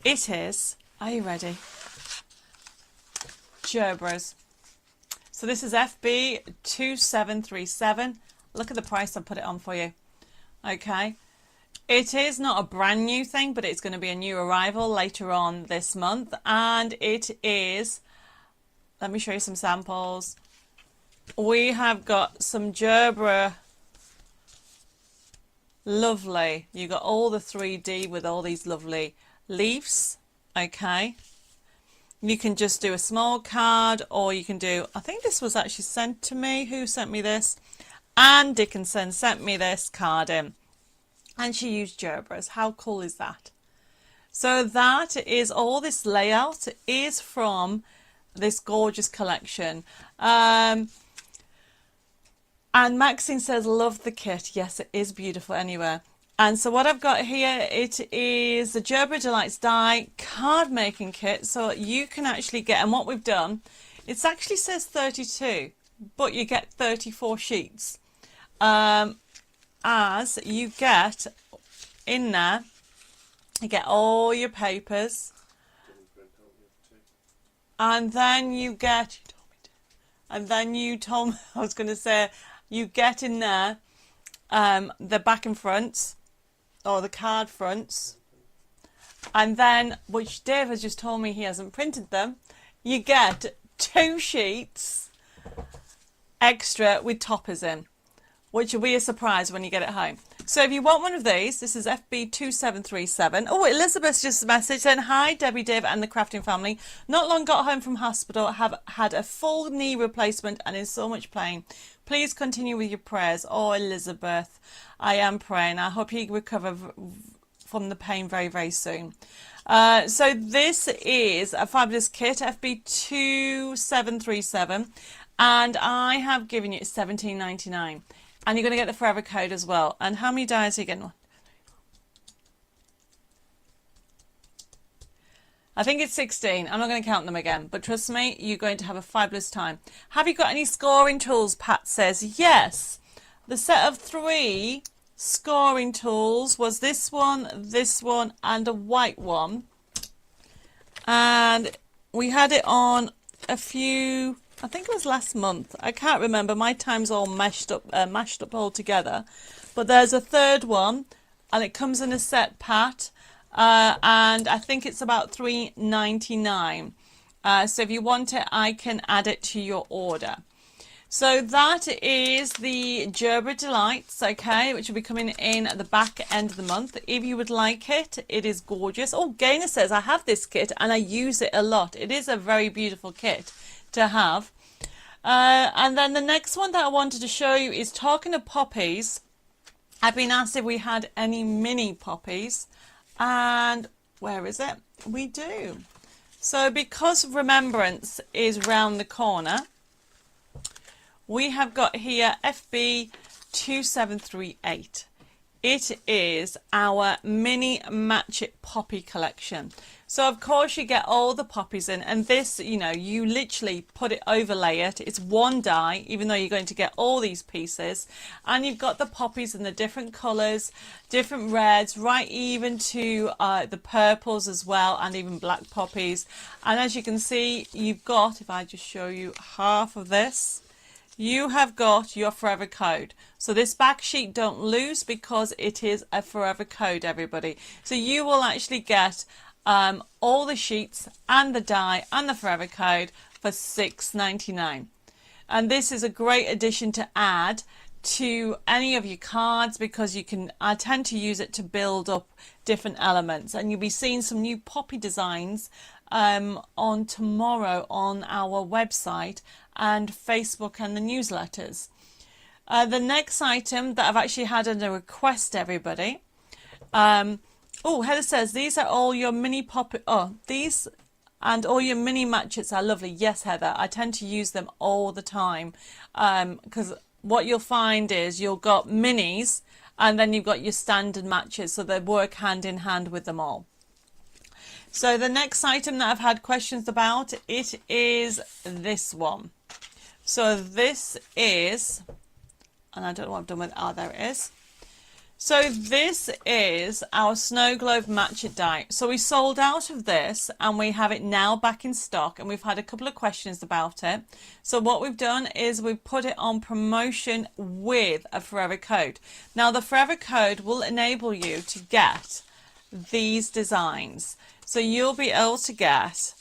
It is, are you ready? Gerbers. So this is FB2737. Look at the price I put it on for you. Okay. It is not a brand new thing, but it's going to be a new arrival later on this month. And it is, let me show you some samples. We have got some Gerber. Lovely. You got all the 3D with all these lovely leaves. Okay. You can just do a small card, or you can do, I think this was actually sent to me. Who sent me this? Anne Dickinson sent me this card in. And she used Gerbers. How cool is that? So that is all. This layout is from this gorgeous collection. And Maxine says, love the kit. Yes, it is beautiful anywhere. And so what I've got here, it is the Gerber Delights Die card making kit. So you can actually get, and what we've done, it actually says 32, but you get 34 sheets. As you get in there, you get all your papers, and then you get, and then you told me, I was going to say, you get in there the back and fronts, or the card fronts, and then, which Dave has just told me he hasn't printed them, you get 2 sheets extra with toppers in, which will be a surprise when you get it home. So if you want one of these, this is FB2737. Oh, Elizabeth just messaged saying, hi, Debbie, Dave and the crafting family. Not long got home from hospital, have had a full knee replacement and in so much pain. Please continue with your prayers. Oh, Elizabeth, I am praying. I hope you recover from the pain very, very soon. So this is a fabulous kit, FB2737. And I have given you $17.99. And you're going to get the forever code as well. And how many dies are you getting? I think it's 16. I'm not going to count them again. But trust me, you're going to have a fabulous time. Have you got any scoring tools? Pat says, yes. The set of 3 scoring tools was this one, and a white one. And we had it on a few... I think it was last month. I can't remember. My time's all mashed up all together. But there's a 3rd one, and it comes in a set, Pat. And I think it's about $3.99. So if you want it, I can add it to your order. So that is the Gerber Delights, okay, which will be coming in at the back end of the month. If you would like it, it is gorgeous. Oh, Gaynor says, I have this kit and I use it a lot. It is a very beautiful kit to have. And then the next one that I wanted to show you is talking of poppies. I've been asked if we had any mini poppies, and where is it? We do. So because Remembrance is round the corner, we have got here FB2738. It is our mini Match It Poppy collection. So of course you get all the poppies in, and this, you know, you literally put it, overlay it. It's one die, even though you're going to get all these pieces, and you've got the poppies in the different colours, different reds, right even to the purples as well, and even black poppies. And as you can see, you've got, if I just show you half of this, you have got your forever code. So this back sheet don't lose because it is a forever code, everybody. So you will actually get all the sheets and the die and the forever code for $6.99. And this is a great addition to add to any of your cards, because you can, I tend to use it to build up different elements, and you'll be seeing some new poppy designs on tomorrow on our website and Facebook and the newsletters. The next item that I've actually had as a request, everybody. Oh, Heather says these are all your mini poppy. Oh, these and all your mini matchets are lovely. Yes, Heather, I tend to use them all the time, because what you'll find is you've got minis and then you've got your standard matches, so they work hand in hand with them all. So the next item that I've had questions about, it is this one. So this is, and I don't know what I've done with, there it is. So this is our snow globe matchet die. So we sold out of this and we have it now back in stock, and we've had a couple of questions about it. So what we've done is we've put it on promotion with a forever code. Now the forever code will enable you to get these designs. So you'll be able to get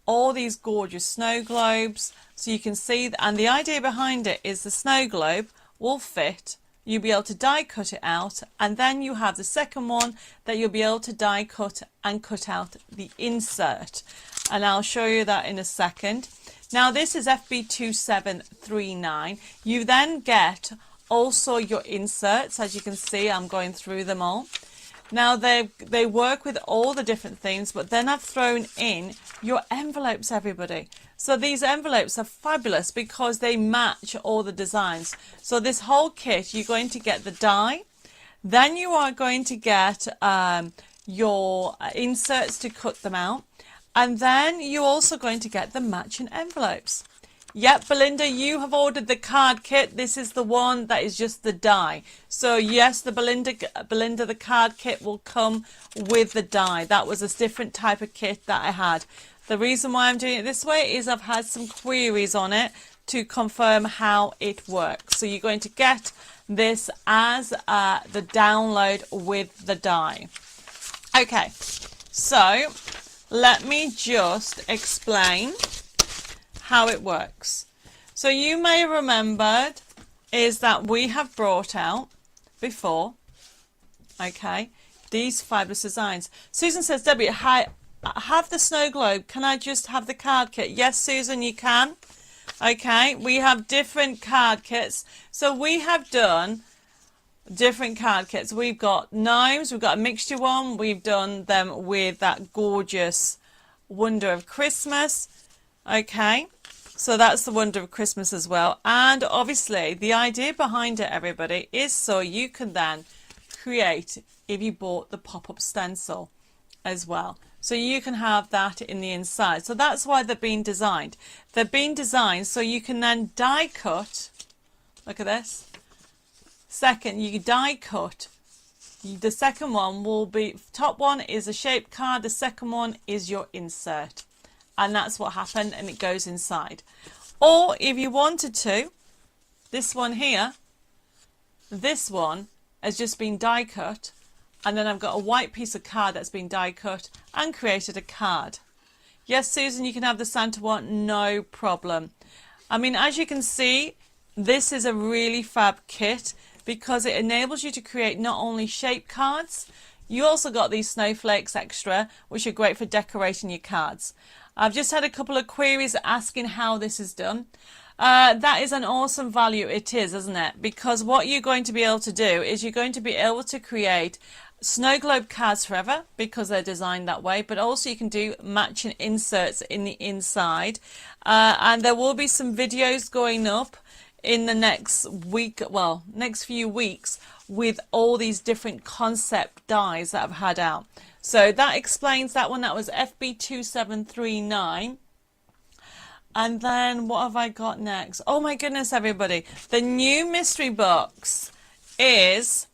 all these gorgeous snow globes. So you can see, and the idea behind it is the snow globe will fit. You'll be able to die cut it out, and then you have the second one that you'll be able to die cut and cut out the insert, and I'll show you that in a second. Now this is FB2739. You then get also your inserts. As you can see, I'm going through them all. Now they work with all the different themes, but then I've thrown in your envelopes, everybody. So these envelopes are fabulous because they match all the designs. So this whole kit, you're going to get the die, then you are going to get your inserts to cut them out, and then you're also going to get the matching envelopes. Yep, Belinda, you have ordered the card kit. This is the one that is just the die. So yes, the Belinda, the card kit will come with the die. That was a different type of kit that I had. The reason why I'm doing it this way is I've had some queries on it to confirm how it works. So you're going to get this as the download with the die. Okay, so let me just explain how it works. So you may have remembered is that we have brought out before, okay, these fabulous designs. Susan says, Debbie, I have the snow globe. Can I just have the card kit? Yes, Susan, you can. Okay, we have different card kits. So we have done different card kits. We've got gnomes, we've got a mixture one. We've done them with that gorgeous Wonder of Christmas. Okay, so that's the Wonder of Christmas as well. And obviously the idea behind it, everybody, is so you can then create, if you bought the pop-up stencil as well, so you can have that in the inside. So that's why they're being designed. They're being designed so you can then die cut. Look at this. Second, you die cut. The second one will be, top one is a shaped card, the second one is your insert. And that's what happened, and it goes inside. Or if you wanted to, this one here, this one has just been die cut, and then I've got a white piece of card that's been die cut and created a card. Yes, Susan, you can have the Santa one, no problem. I mean, as you can see, this is a really fab kit because it enables you to create not only shape cards, you also got these snowflakes extra, which are great for decorating your cards. I've just had a couple of queries asking how this is done. That is an awesome value, it is, isn't it? Because what you're going to be able to do is you're going to be able to create snow globe cards forever because they're designed that way, but also you can do matching inserts in the inside. And there will be some videos going up in the next week, next few weeks, with all these different concept dies that I've had out. So that explains that one. That was FB2739. And then what have I got next? Oh my goodness, everybody. The new mystery box is...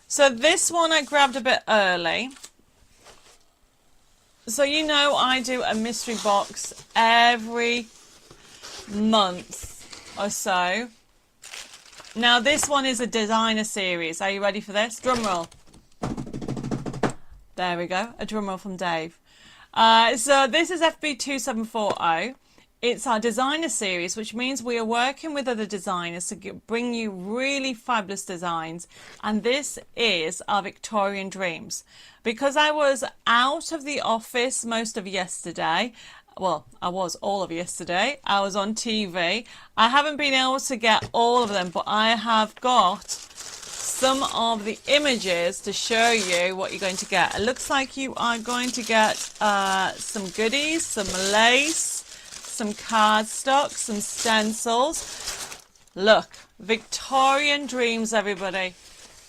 So this one I grabbed a bit early. So you know I do a mystery box every month or so. Now this one is a designer series. Are you ready for this? Drum roll. There we go. A drum roll from Dave. So this is FB2740. It's our designer series, which means we are working with other designers to bring you really fabulous designs. And this is our Victorian Dreams. Because I was out of the office most of yesterday, well, I was all of yesterday, I was on TV. I haven't been able to get all of them, but I have got some of the images to show you what you're going to get. It looks like you are going to get some goodies, some lace, some cardstock, some stencils. Look, Victorian Dreams, everybody.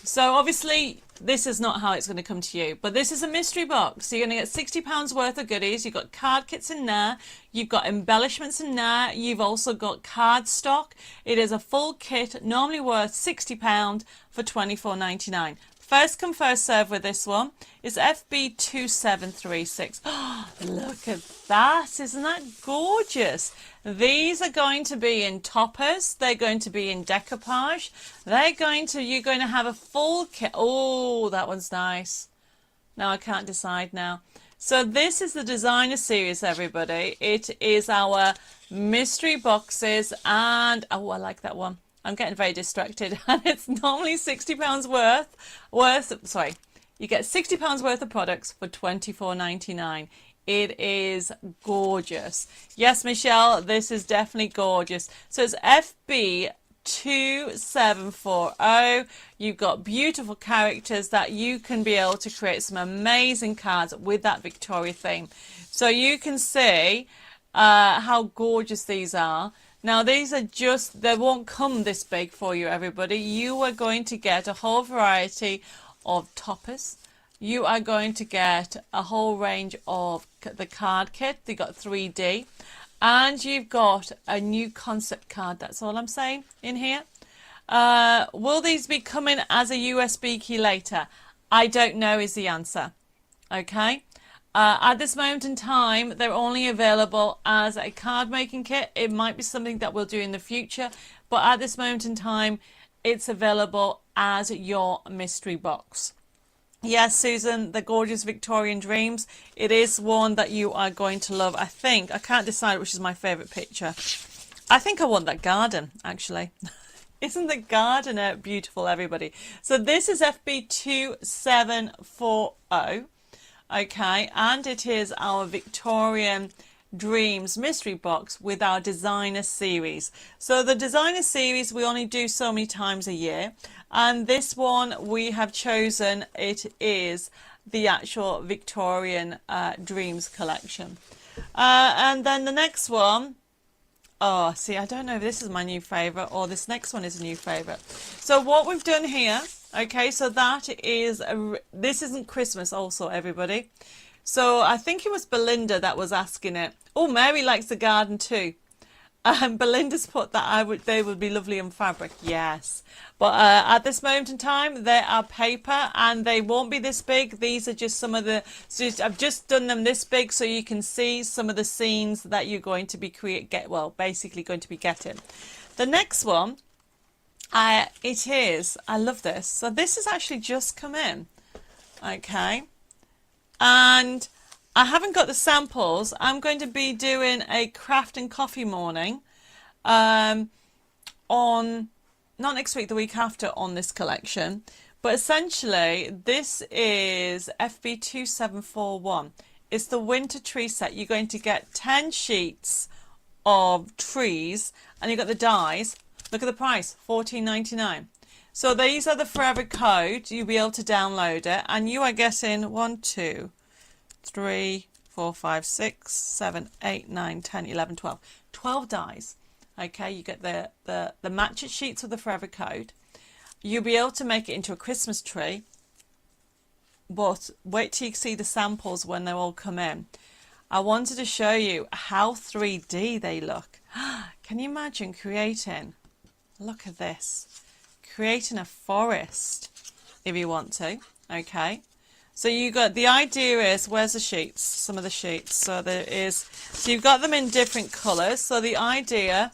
So obviously this is not how it's going to come to you, but this is a mystery box. So you're going to get £60 worth of goodies. You've got card kits in there. You've got embellishments in there. You've also got cardstock. It is a full kit, normally worth £60 for £24.99. First come, first serve with this one. It's FB2736. Oh, look at that. Isn't that gorgeous? These are going to be in toppers. They're going to be in decoupage. You're going to have a full kit. Oh, that one's nice. Now I can't decide now. So this is the designer series, everybody. It is our mystery boxes and, oh, I like that one. I'm getting very distracted, and it's normally £60 worth. Sorry, you get £60 worth of products for £24.99. It is gorgeous. Yes, Michelle, this is definitely gorgeous. So it's FB2740. You've got beautiful characters that you can be able to create some amazing cards with that Victoria theme. So you can see how gorgeous these are. Now these are just, they won't come this big for you, everybody. You are going to get a whole variety of toppers. You are going to get a whole range of the card kit. They got 3D. And you've got a new concept card. That's all I'm saying in here. Will these be coming as a USB key later? I don't know is the answer. Okay. At this moment in time, they're only available as a card making kit. It might be something that we'll do in the future, but at this moment in time, it's available as your mystery box. Yes, Susan, the gorgeous Victorian Dreams. It is one that you are going to love. I can't decide which is my favourite picture. I think I want that garden, actually. Isn't the garden beautiful, everybody? So this is FB2740. Okay, and it is our Victorian Dreams mystery box with our designer series. So the designer series we only do so many times a year, and this one we have chosen, it is the actual Victorian Dreams collection. And then the next one, oh, see, I don't know if this is my new favourite or this next one is a new favourite. So what we've done here, okay, so that is, this isn't Christmas also, everybody. So I think it was Belinda that was asking it. Oh, Mary likes the garden too. Belinda's put that they would be lovely in fabric. Yes. But at this moment in time, they are paper and they won't be this big. These are just some of the, so I've just done them this big so you can see some of the scenes that you're going to be basically going to be getting. The next one, it is, I love this. So this has actually just come in. Okay. And I haven't got the samples. I'm going to be doing a craft and coffee morning on, not next week, the week after, on this collection. But essentially, this is FB2741. It's the winter tree set. You're going to get 10 sheets of trees and you've got the dies. Look at the price, $14.99. So these are the forever code. You'll be able to download it, and you are getting 1, 2, 3, 4, 5, 6, 7, 8, 9, 10, 11, 12. 12 dies. Okay, you get the match it sheets with the forever code. You'll be able to make it into a Christmas tree. but wait till you see the samples when they all come in. I wanted to show you how 3D they look. Can you imagine creating, look at this, creating a forest if you want to, okay? So you got, the idea is, where's the sheets? Some of the sheets. So there is, so you've got them in different colours. So the idea,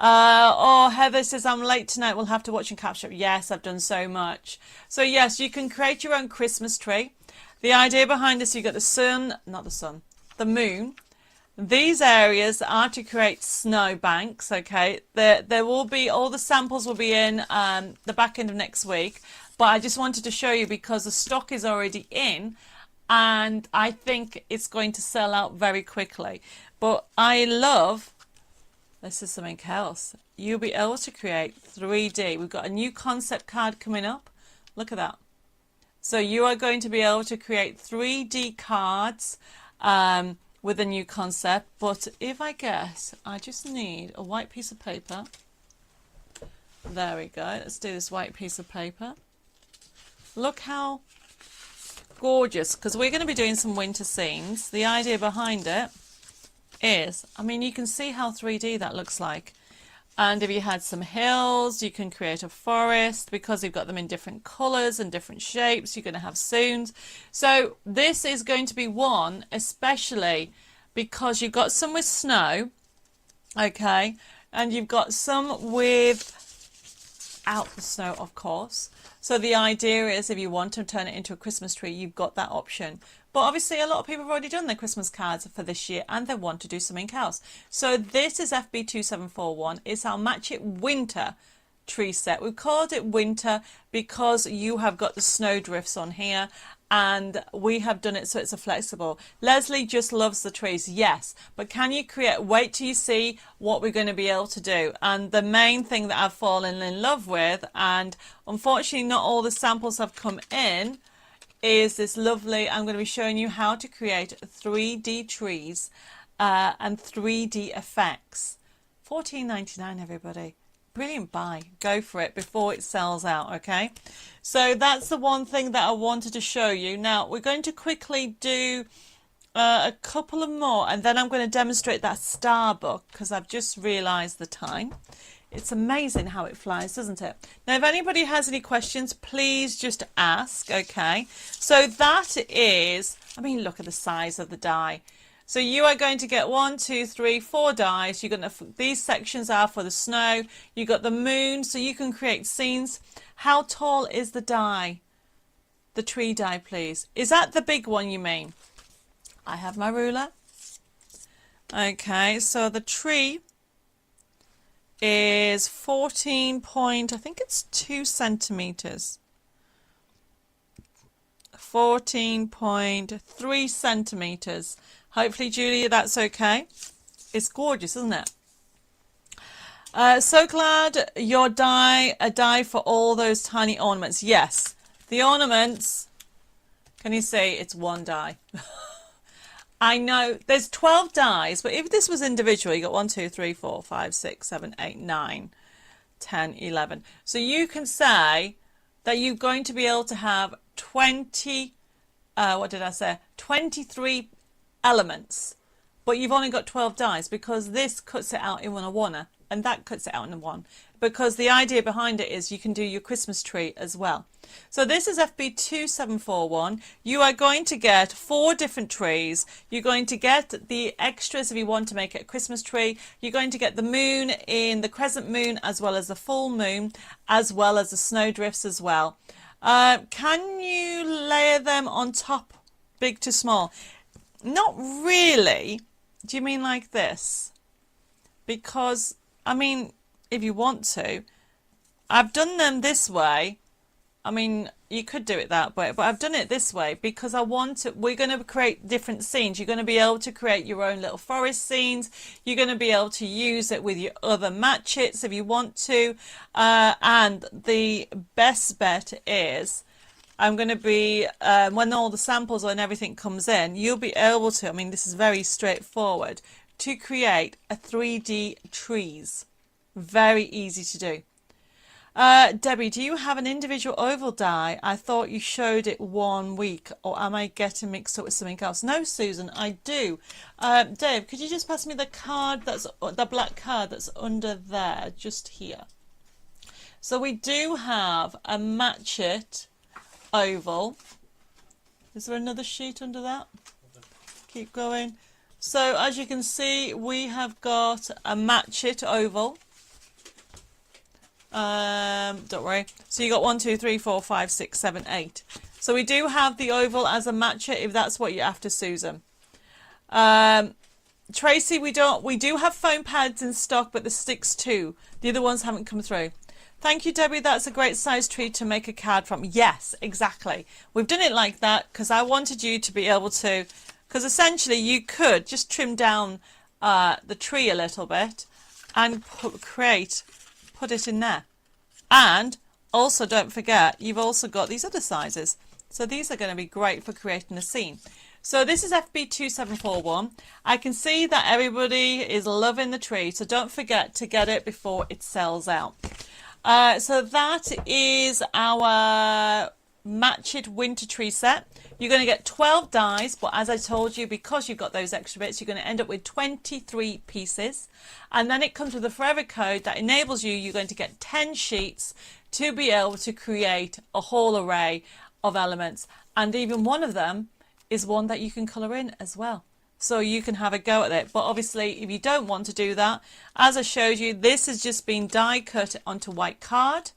oh, Heather says, I'm late tonight, we'll have to watch and catch up. Yes, I've done so much. So yes, you can create your own Christmas tree. The idea behind this, you've got the sun, not the sun, the moon. These areas are to create snow banks, okay? There will be, all the samples will be in the back end of next week. But I just wanted to show you because the stock is already in and I think it's going to sell out very quickly. But I love, this is something else. You'll be able to create 3D. We've got a new concept card coming up. Look at that. So you are going to be able to create 3D cards with a new concept. But if I guess, I just need a white piece of paper. There we go. Let's do this white piece of paper. Look how gorgeous, because we're going to be doing some winter scenes. The idea behind it is, I mean, you can see how 3D that looks like. And if you had some hills, you can create a forest because you've got them in different colours and different shapes. You're going to have soons. So this is going to be one, especially because you've got some with snow, okay, and you've got some without the snow, of course. So the idea is if you want to turn it into a Christmas tree, you've got that option. But obviously a lot of people have already done their Christmas cards for this year and they want to do something else. So this is FB2741. It's our Match It Winter tree set. We've called it winter because you have got the snow drifts on here and we have done it so it's a flexible. Leslie just loves the trees, yes, but can you create, wait till you see what we're going to be able to do. And the main thing that I've fallen in love with, and unfortunately not all the samples have come in, is this lovely, I'm going to be showing you how to create 3D trees and 3D effects. $14.99 everybody. Brilliant buy. Go for it before it sells out, okay? So that's the one thing that I wanted to show you. Now we're going to quickly do a couple of more and then I'm going to demonstrate that star book because I've just realized the time. It's amazing how it flies, doesn't it? Now if anybody has any questions, please just ask, okay? So that is, I mean, look at the size of the die. So you are going to get 1, 2, 3, 4 dies. You're going to, these sections are for the snow. You got the moon, so you can create scenes. How tall is the die? The tree die, please. Is that the big one you mean? I have my ruler. Okay, so the tree is 14 point, I think it's 2 centimeters. 14.3 centimeters. Hopefully, Julia, that's okay. It's gorgeous, isn't it? So glad your die, a die for all those tiny ornaments. Yes, the ornaments, can you see it's one die? I know there's 12 dies, but if this was individual, you got 1, 2, 3, 4, 5, 6, 7, 8, 9, 10, 11. So you can say that you're going to be able to have 20, what did I say? 23 elements, but you've only got 12 dies because this cuts it out in a one and that cuts it out in one, because the idea behind it is you can do your Christmas tree as well. So this is FB2741. You are going to get 4 different trees. You're going to get the extras if you want to make it a Christmas tree. You're going to get the moon in the crescent moon as well as the full moon as well as the snowdrifts as well. Can you layer them on top, big to small? Not really. Do you mean like this? Because, I mean, if you want to, I've done them this way. I mean, you could do it that way, but I've done it this way because I want to, we're going to create different scenes. You're going to be able to create your own little forest scenes. You're going to be able to use it with your other matchets if you want to. And the best bet is, I'm going to be, when all the samples and everything comes in, you'll be able to, I mean, this is very straightforward, to create a 3D trees. Very easy to do. Debbie, do you have an individual oval die? I thought you showed it 1 week, or am I getting mixed up with something else? No, Susan, I do. Dave, could you just pass me the card that's the black card that's under there, just here? So we do have a match it oval. Is there another sheet under that? Keep going. So as you can see, we have got a match it oval. Don't worry. So you got 1, 2, 3, 4, 5, 6, 7, 8. So we do have the oval as a matcher if that's what you're after, Susan. Tracy, we do have foam pads in stock, but the sticks too. The other ones haven't come through. Thank you, Debbie. That's a great size tree to make a card from. Yes, exactly. We've done it like that because I wanted you to be able to, because essentially you could just trim down the tree a little bit and put it in there. And also don't forget, you've also got these other sizes. So these are going to be great for creating a scene. So this is FB2741. I can see that everybody is loving the tree. So don't forget to get it before it sells out. So that is our Match It Winter Tree set. You're going to get 12 dies, but as I told you, because you've got those extra bits, you're going to end up with 23 pieces. And then it comes with a forever code that enables you, you're going to get 10 sheets to be able to create a whole array of elements. And even one of them is one that you can colour in as well. So you can have a go at it. But obviously, if you don't want to do that, as I showed you, this has just been die cut onto white card.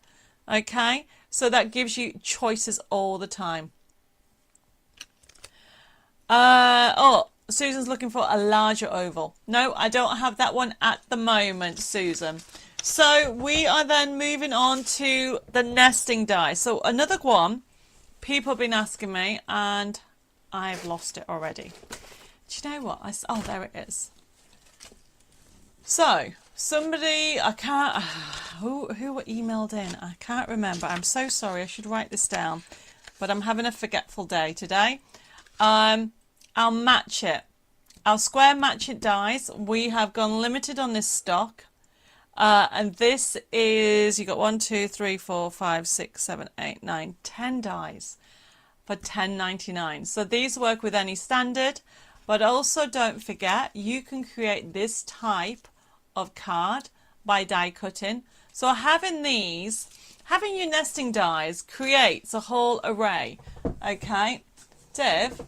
Okay, so that gives you choices all the time. Oh, Susan's looking for a larger oval. No, I don't have that one at the moment, Susan. So we are then moving on to the nesting die. So another one, people have been asking me, and I've lost it already. Do you know what? Oh, there it is. So somebody, I can't, who emailed in? I can't remember. I'm so sorry. I should write this down, but I'm having a forgetful day today. I'll match it. Our square match it dies. We have gone limited on this stock. And this is, you got 1, 2, 3, 4, 5, 6, 7, 8, 9, 10 dies for $10.99. So these work with any standard. But also don't forget, you can create this type of card by die cutting. So having these, having your nesting dies creates a whole array. Okay, Dev,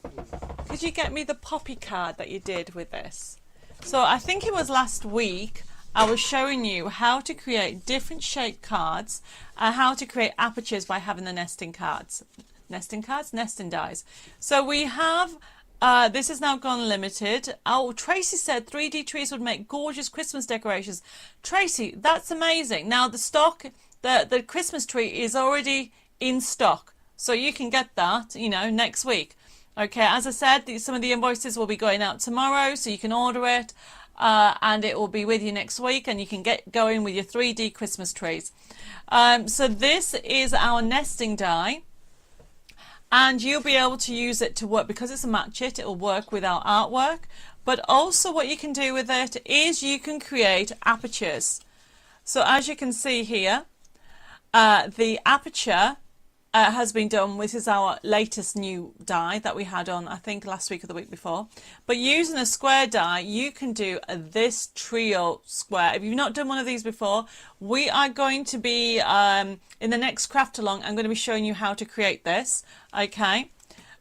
could you get me the poppy card that you did with this? So I think it was last week I was showing you how to create different shaped cards and how to create apertures by having the nesting cards. Nesting cards? Nesting dies. So we have... this is now gone limited. Oh, Tracy said 3D trees would make gorgeous Christmas decorations. Tracy, that's amazing. Now the stock, the Christmas tree is already in stock. So you can get that, you know, next week. Okay, as I said, some of the invoices will be going out tomorrow, so you can order it. And it will be with you next week, and you can get going with your 3D Christmas trees. So this is our nesting die. And you'll be able to use it to work, because it's a match it, it'll work with our artwork. But also what you can do with it is you can create apertures. So as you can see here, the aperture has been done. This is our latest new die that we had on, I think, last week or the week before. But using a square die, you can do this trio square. If you've not done one of these before, we are going to be, in the next craft along, I'm going to be showing you how to create this. Okay.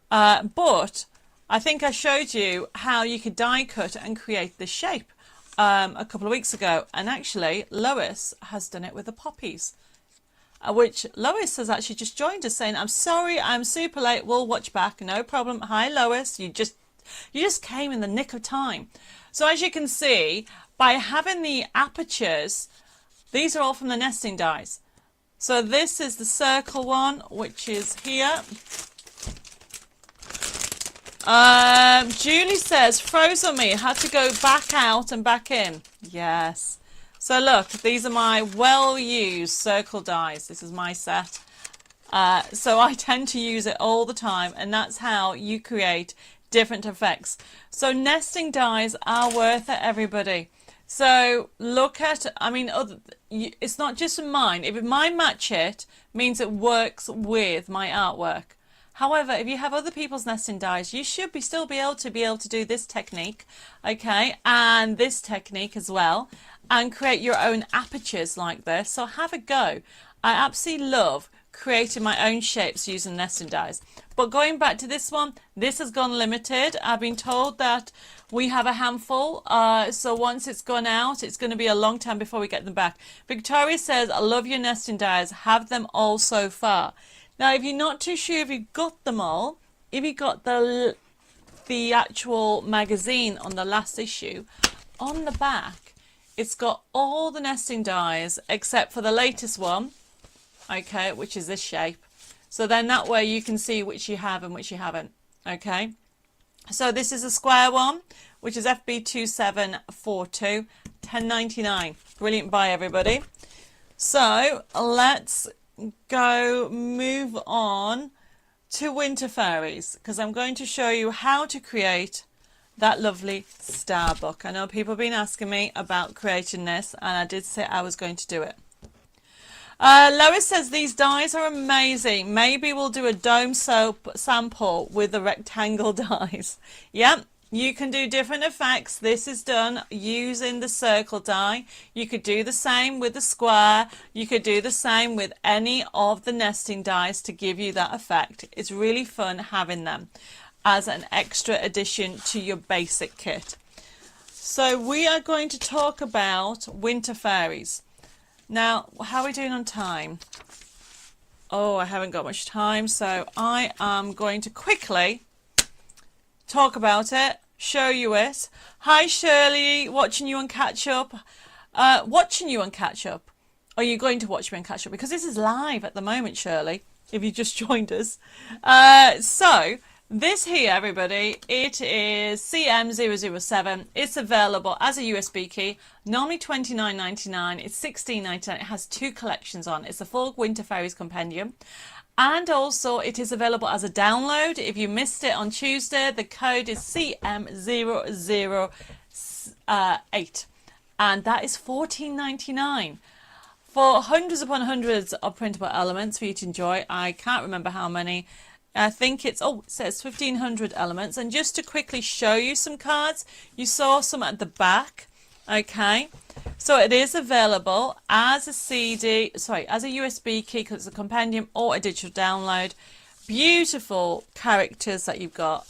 But I think I showed you how you could die cut and create this shape a couple of weeks ago. And actually, Lois has done it with the poppies. Which Lois has actually just joined us saying, I'm sorry, I'm super late, we'll watch back, no problem. Hi Lois, you just came in the nick of time. So as you can see, by having the apertures, these are all from the nesting dies. So this is the circle one, which is here. Julie says, froze on me, had to go back out and back in. Yes. So look, these are my well-used circle dies. This is my set. So I tend to use it all the time, and that's how you create different effects. So nesting dies are worth it, everybody. So look at, I mean, it's not just mine. If mine match it, means it works with my artwork. However, if you have other people's nesting dies, you should still be able to do this technique, okay, and this technique as well, and create your own apertures like this. So have a go. I absolutely love creating my own shapes using nesting dies. But going back to this one, this has gone limited. I've been told that we have a handful, so once it's gone out, it's going to be a long time before we get them back. Victoria says, I love your nesting dies, have them all so far. Now, if you're not too sure if you've got them all, if you got the actual magazine on the last issue, on the back, it's got all the nesting dies except for the latest one, okay, which is this shape. So then that way you can see which you have and which you haven't, okay. So this is a square one, which is FB2742, $10.99. Brilliant buy, everybody. So let's go move on to Winter Fairies, because I'm going to show you how to create that lovely star book. I know people have been asking me about creating this, and I did say I was going to do it. Lois says these dies are amazing. Maybe we'll do a dome soap sample with the rectangle dies. Yep, you can do different effects. This is done using the circle die. You could do the same with the square. You could do the same with any of the nesting dies to give you that effect. It's really fun having them as an extra addition to your basic kit. So we are going to talk about Winter Fairies. Now, how are we doing on time? Oh, I haven't got much time, so I am going to quickly talk about it, show you it. Hi, Shirley, watching you on Catch Up. Watching you on Catch Up. Are you going to watch me on Catch Up? Because this is live at the moment, Shirley, if you just joined us. So, this here, everybody, it is CM007. It's available as a USB key, normally $29.99. It's $16.99. It has two collections on. It's a full Winter Fairies compendium. And also, it is available as a download. If you missed it on Tuesday, the code is CM008. And that is $14.99. For hundreds upon hundreds of printable elements for you to enjoy. I can't remember how many. I think it's, it says 1,500 elements. And just to quickly show you some cards, you saw some at the back, okay? So it is available as a CD, as a USB key because it's a compendium or a digital download. Beautiful characters that you've got.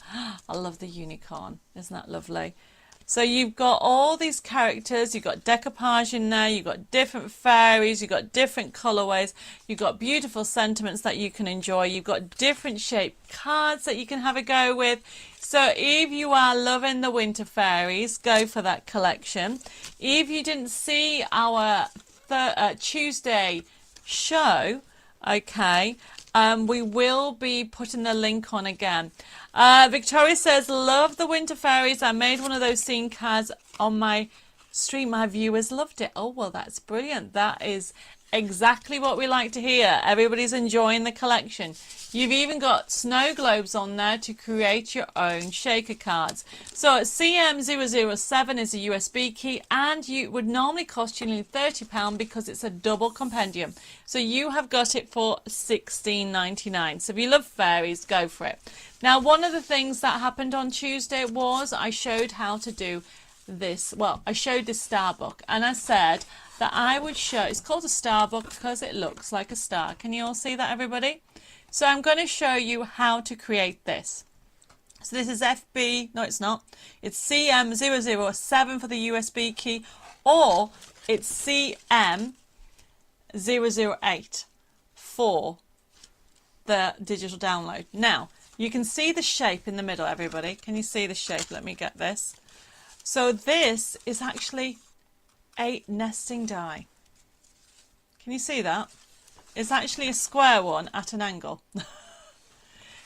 I love the unicorn. Isn't that lovely? So you've got all these characters, you've got decoupage in there, you've got different fairies, you've got different colourways, you've got beautiful sentiments that you can enjoy, you've got different shaped cards that you can have a go with. So if you are loving the Winter Fairies, go for that collection. If you didn't see our Tuesday show, okay, we will be putting the link on again. Victoria says, love the Winter Fairies. I made one of those scene cards on my stream. My viewers loved it. Oh, well, that's brilliant. That is exactly what we like to hear. Everybody's enjoying the collection. You've even got snow globes on there to create your own shaker cards. So CM007 is a USB key, and it would normally cost you nearly £30 because it's a double compendium. So you have got it for $16.99. So if you love fairies, go for it. Now, one of the things that happened on Tuesday was I showed how to do this. Well, I showed this star book, and I said that I would show, it's called a star book because it looks like a star. Can you all see that, everybody? So I'm going to show you how to create this. So this is FB, no it's not, it's CM007 for the USB key, or it's CM008 for the digital download. Now, you can see the shape in the middle, everybody. Can you see the shape? Let me get this. So this is actually a nesting die. Can you see that? It's actually a square one at an angle.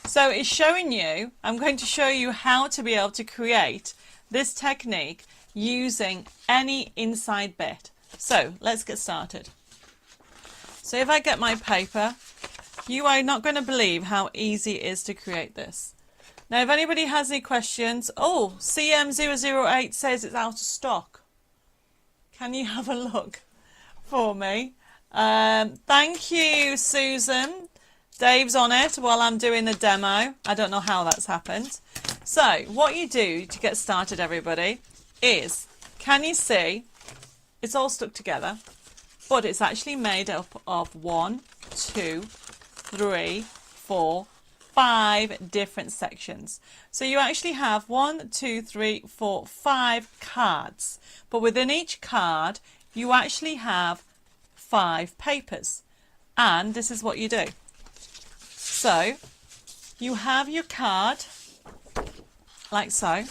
So it's showing you, I'm going to show you how to be able to create this technique using any inside bit. So let's get started. So if I get my paper, you are not going to believe how easy it is to create this. Now, if anybody has any questions, CM008 says it's out of stock. Can you have a look for me? Thank you, Susan. Dave's on it while I'm doing the demo. I don't know how that's happened. So what you do to get started, everybody, is, can you see it's all stuck together, but it's actually made up of 1, 2, 3, 4, 5 different sections. So you actually have 1, 2, 3, 4, 5 cards, but within each card you actually have 5 papers, and this is what you do. So you have your card like so.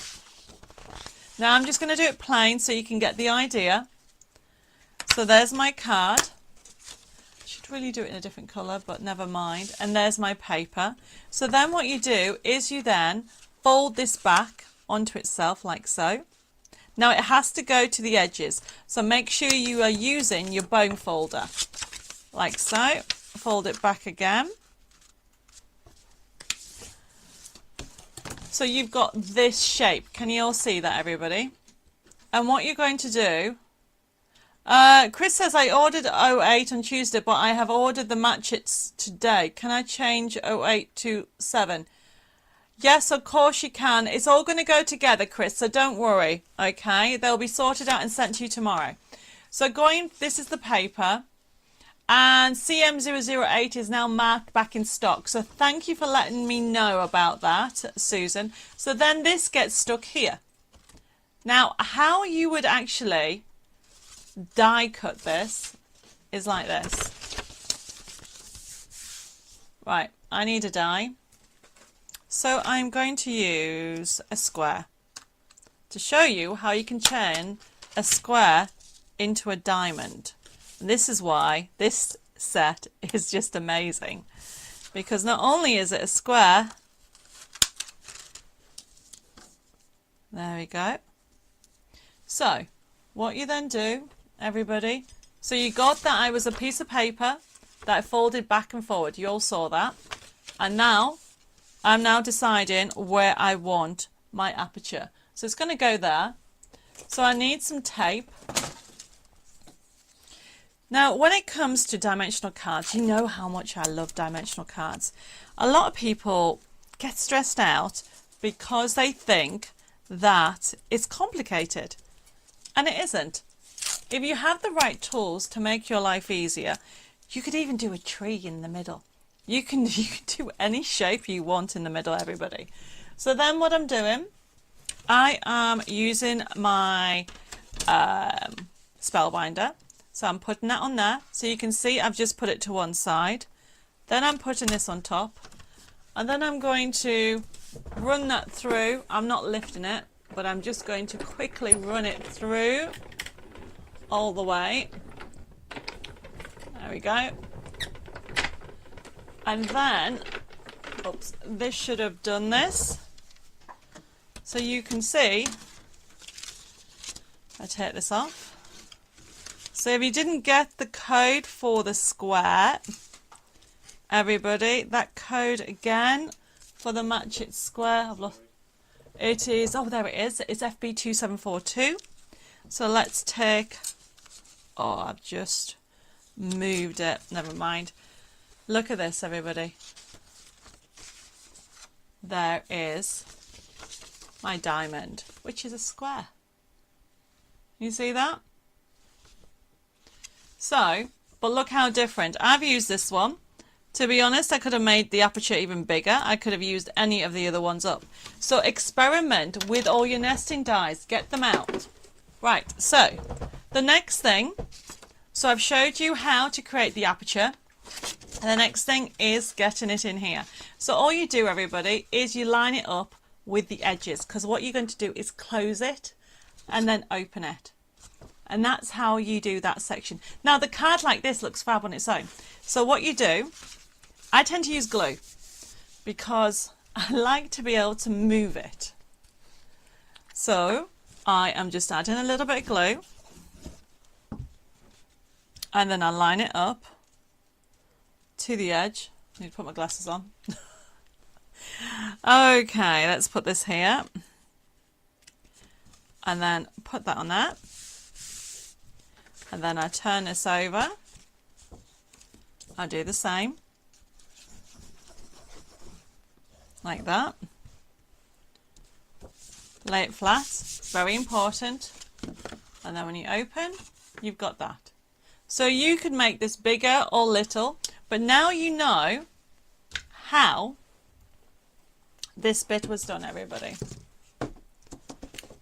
Now I'm just going to do it plain so you can get the idea. So there's my card. I should really do it in a different colour, but never mind. And there's my paper. So then what you do is you then fold this back onto itself like so. Now it has to go to the edges, so make sure you are using your bone folder like so. Fold it back again. So you've got this shape. Can you all see that, everybody? And what you're going to do, Chris says, I ordered 08 on Tuesday, but I have ordered the matchets today. Can I change 08 to 7? Yes, of course you can. It's all going to go together, Chris, so don't worry, okay? They'll be sorted out and sent to you tomorrow. So this is the paper. And CM008 is now marked back in stock. So thank you for letting me know about that, Susan. So then this gets stuck here. Now, how you would actually die cut this is like this. Right, I need a die. So I'm going to use a square to show you how you can turn a square into a diamond. And this is why this set is just amazing, because not only is it a square, there we go. So what you then do, everybody, so you got that I was a piece of paper that I folded back and forward, you all saw that, and now I'm now deciding where I want my aperture. So it's going to go there. So I need some tape. Now, when it comes to dimensional cards, you know how much I love dimensional cards. A lot of people get stressed out because they think that it's complicated, and it isn't. If you have the right tools to make your life easier, you could even do a tree in the middle. You can do any shape you want in the middle, everybody. So then what I'm doing, I am using my spellbinder. So I'm putting that on there. So you can see I've just put it to one side. Then I'm putting this on top. And then I'm going to run that through. I'm not lifting it, but I'm just going to quickly run it through all the way. There we go. And then, oops, this should have done this. So you can see, I take this off. So if you didn't get the code for the square, everybody, that code again for the match it square, I've lost. It is, oh, there it is. It's FB2742. So let's take, oh, I've just moved it. Never mind. Look at this, everybody. There is my diamond, which is a square. You see that? So, but look how different. I've used this one. To be honest, I could have made the aperture even bigger. I could have used any of the other ones up. So experiment with all your nesting dies. Get them out. Right, so the next thing, so I've showed you how to create the aperture. And the next thing is getting it in here. So all you do, everybody, is you line it up with the edges, because what you're going to do is close it and then open it. And that's how you do that section. Now the card like this looks fab on its own. So what you do, I tend to use glue because I like to be able to move it. So I am just adding a little bit of glue, and then I line it up to the edge. I need to put my glasses on. Okay, let's put this here and then put that on there. and then I turn this over. I do the same, like that. Lay it flat, very important. And then when you open, you've got that. So you could make this bigger or little, but now you know how this bit was done, everybody.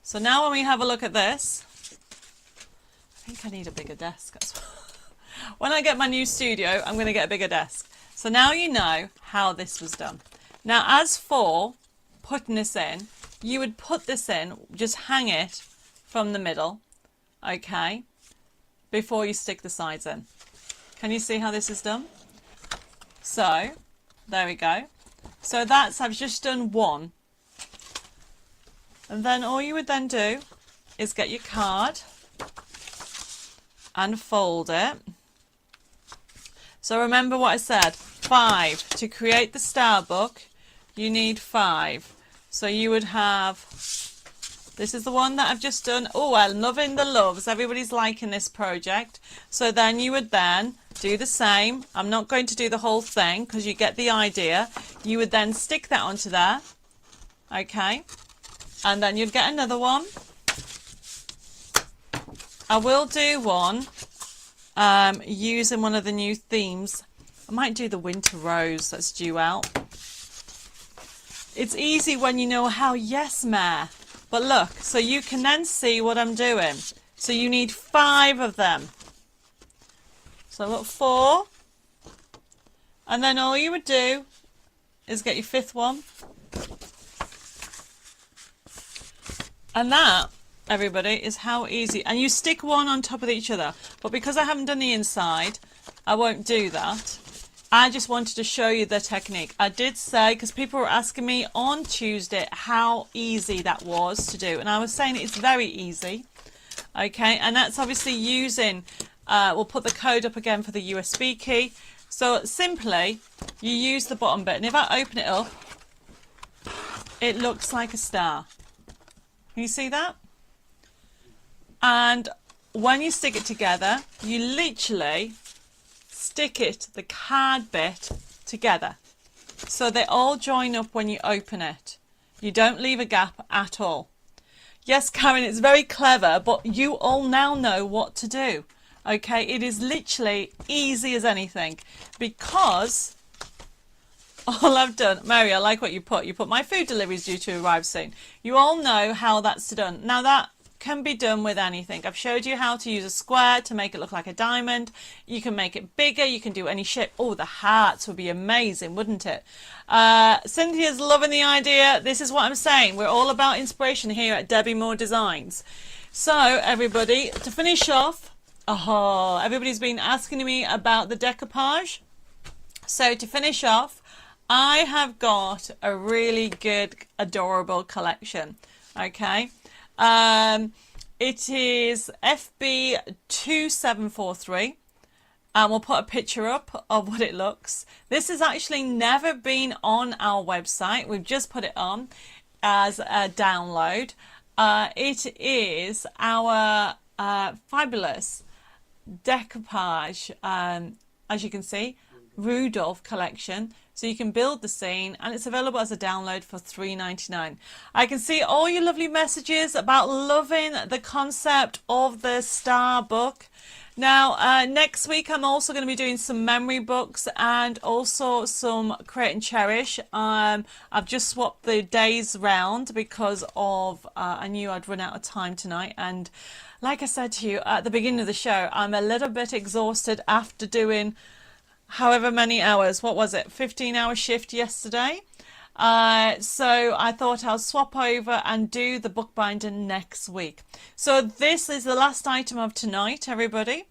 So now when we have a look at this, I think I need a bigger desk as well. When I get my new studio, I'm going to get a bigger desk. So now you know how this was done. Now, as for putting this in, you would put this in, just hang it from the middle, okay, before you stick the sides in. Can you see how this is done? So, there we go. So I've just done one. And then all you would then do is get your card and fold it. So remember what I said, 5. To create the star book, you need 5. So you would have, this is the one that I've just done. Oh, I'm loving the loves. Everybody's liking this project. So then you would then do the same. I'm not going to do the whole thing because you get the idea. You would then stick that onto there. Okay. And then you'd get another one. I will do one using one of the new themes. I might do the winter rose that's due out. It's easy when you know how, yes, Mare. But look, so you can then see what I'm doing. So you need 5 of them. So I've got 4. And then all you would do is get your 5th one. And that, everybody, is how easy. And you stick one on top of each other. But because I haven't done the inside, I won't do that. I just wanted to show you the technique. I did say, because people were asking me on Tuesday how easy that was to do. And I was saying it's very easy. Okay, and that's obviously using, we'll put the code up again for the USB key. So simply, you use the bottom bit. And if I open it up, it looks like a star. Can you see that? And when you stick it together, you literally stick it, the card bit, together. So they all join up when you open it. You don't leave a gap at all. Yes, Karen, it's very clever, but you all now know what to do. Okay, it is literally easy as anything because all I've done, Mary, I like what you put. You put my food delivery is due to arrive soon. You all know how that's done. Now that can be done with anything. I've showed you how to use a square to make it look like a diamond. You can make it bigger. You can do any shape. Oh, the hearts would be amazing, wouldn't it? Cynthia's loving the idea. This is what I'm saying. We're all about inspiration here at Debbie Moore Designs. So everybody, to finish off, everybody's been asking me about the decoupage. So to finish off, I have got a really good, adorable collection. Okay. It is FB2743 and we'll put a picture up of what it looks. This has actually never been on our website. We've just put it on as a download. It is our fabulous decoupage, as you can see, Rudolph collection. So you can build the scene and it's available as a download for $3.99. I can see all your lovely messages about loving the concept of the star book. Now, next week I'm also going to be doing some memory books and also some Create and Cherish. I've just swapped the days round because of I knew I'd run out of time tonight. And like I said to you at the beginning of the show, I'm a little bit exhausted after doing however many hours, what was it, 15-hour shift yesterday. So I thought I'll swap over and do the bookbinder next week. So this is the last item of tonight, everybody.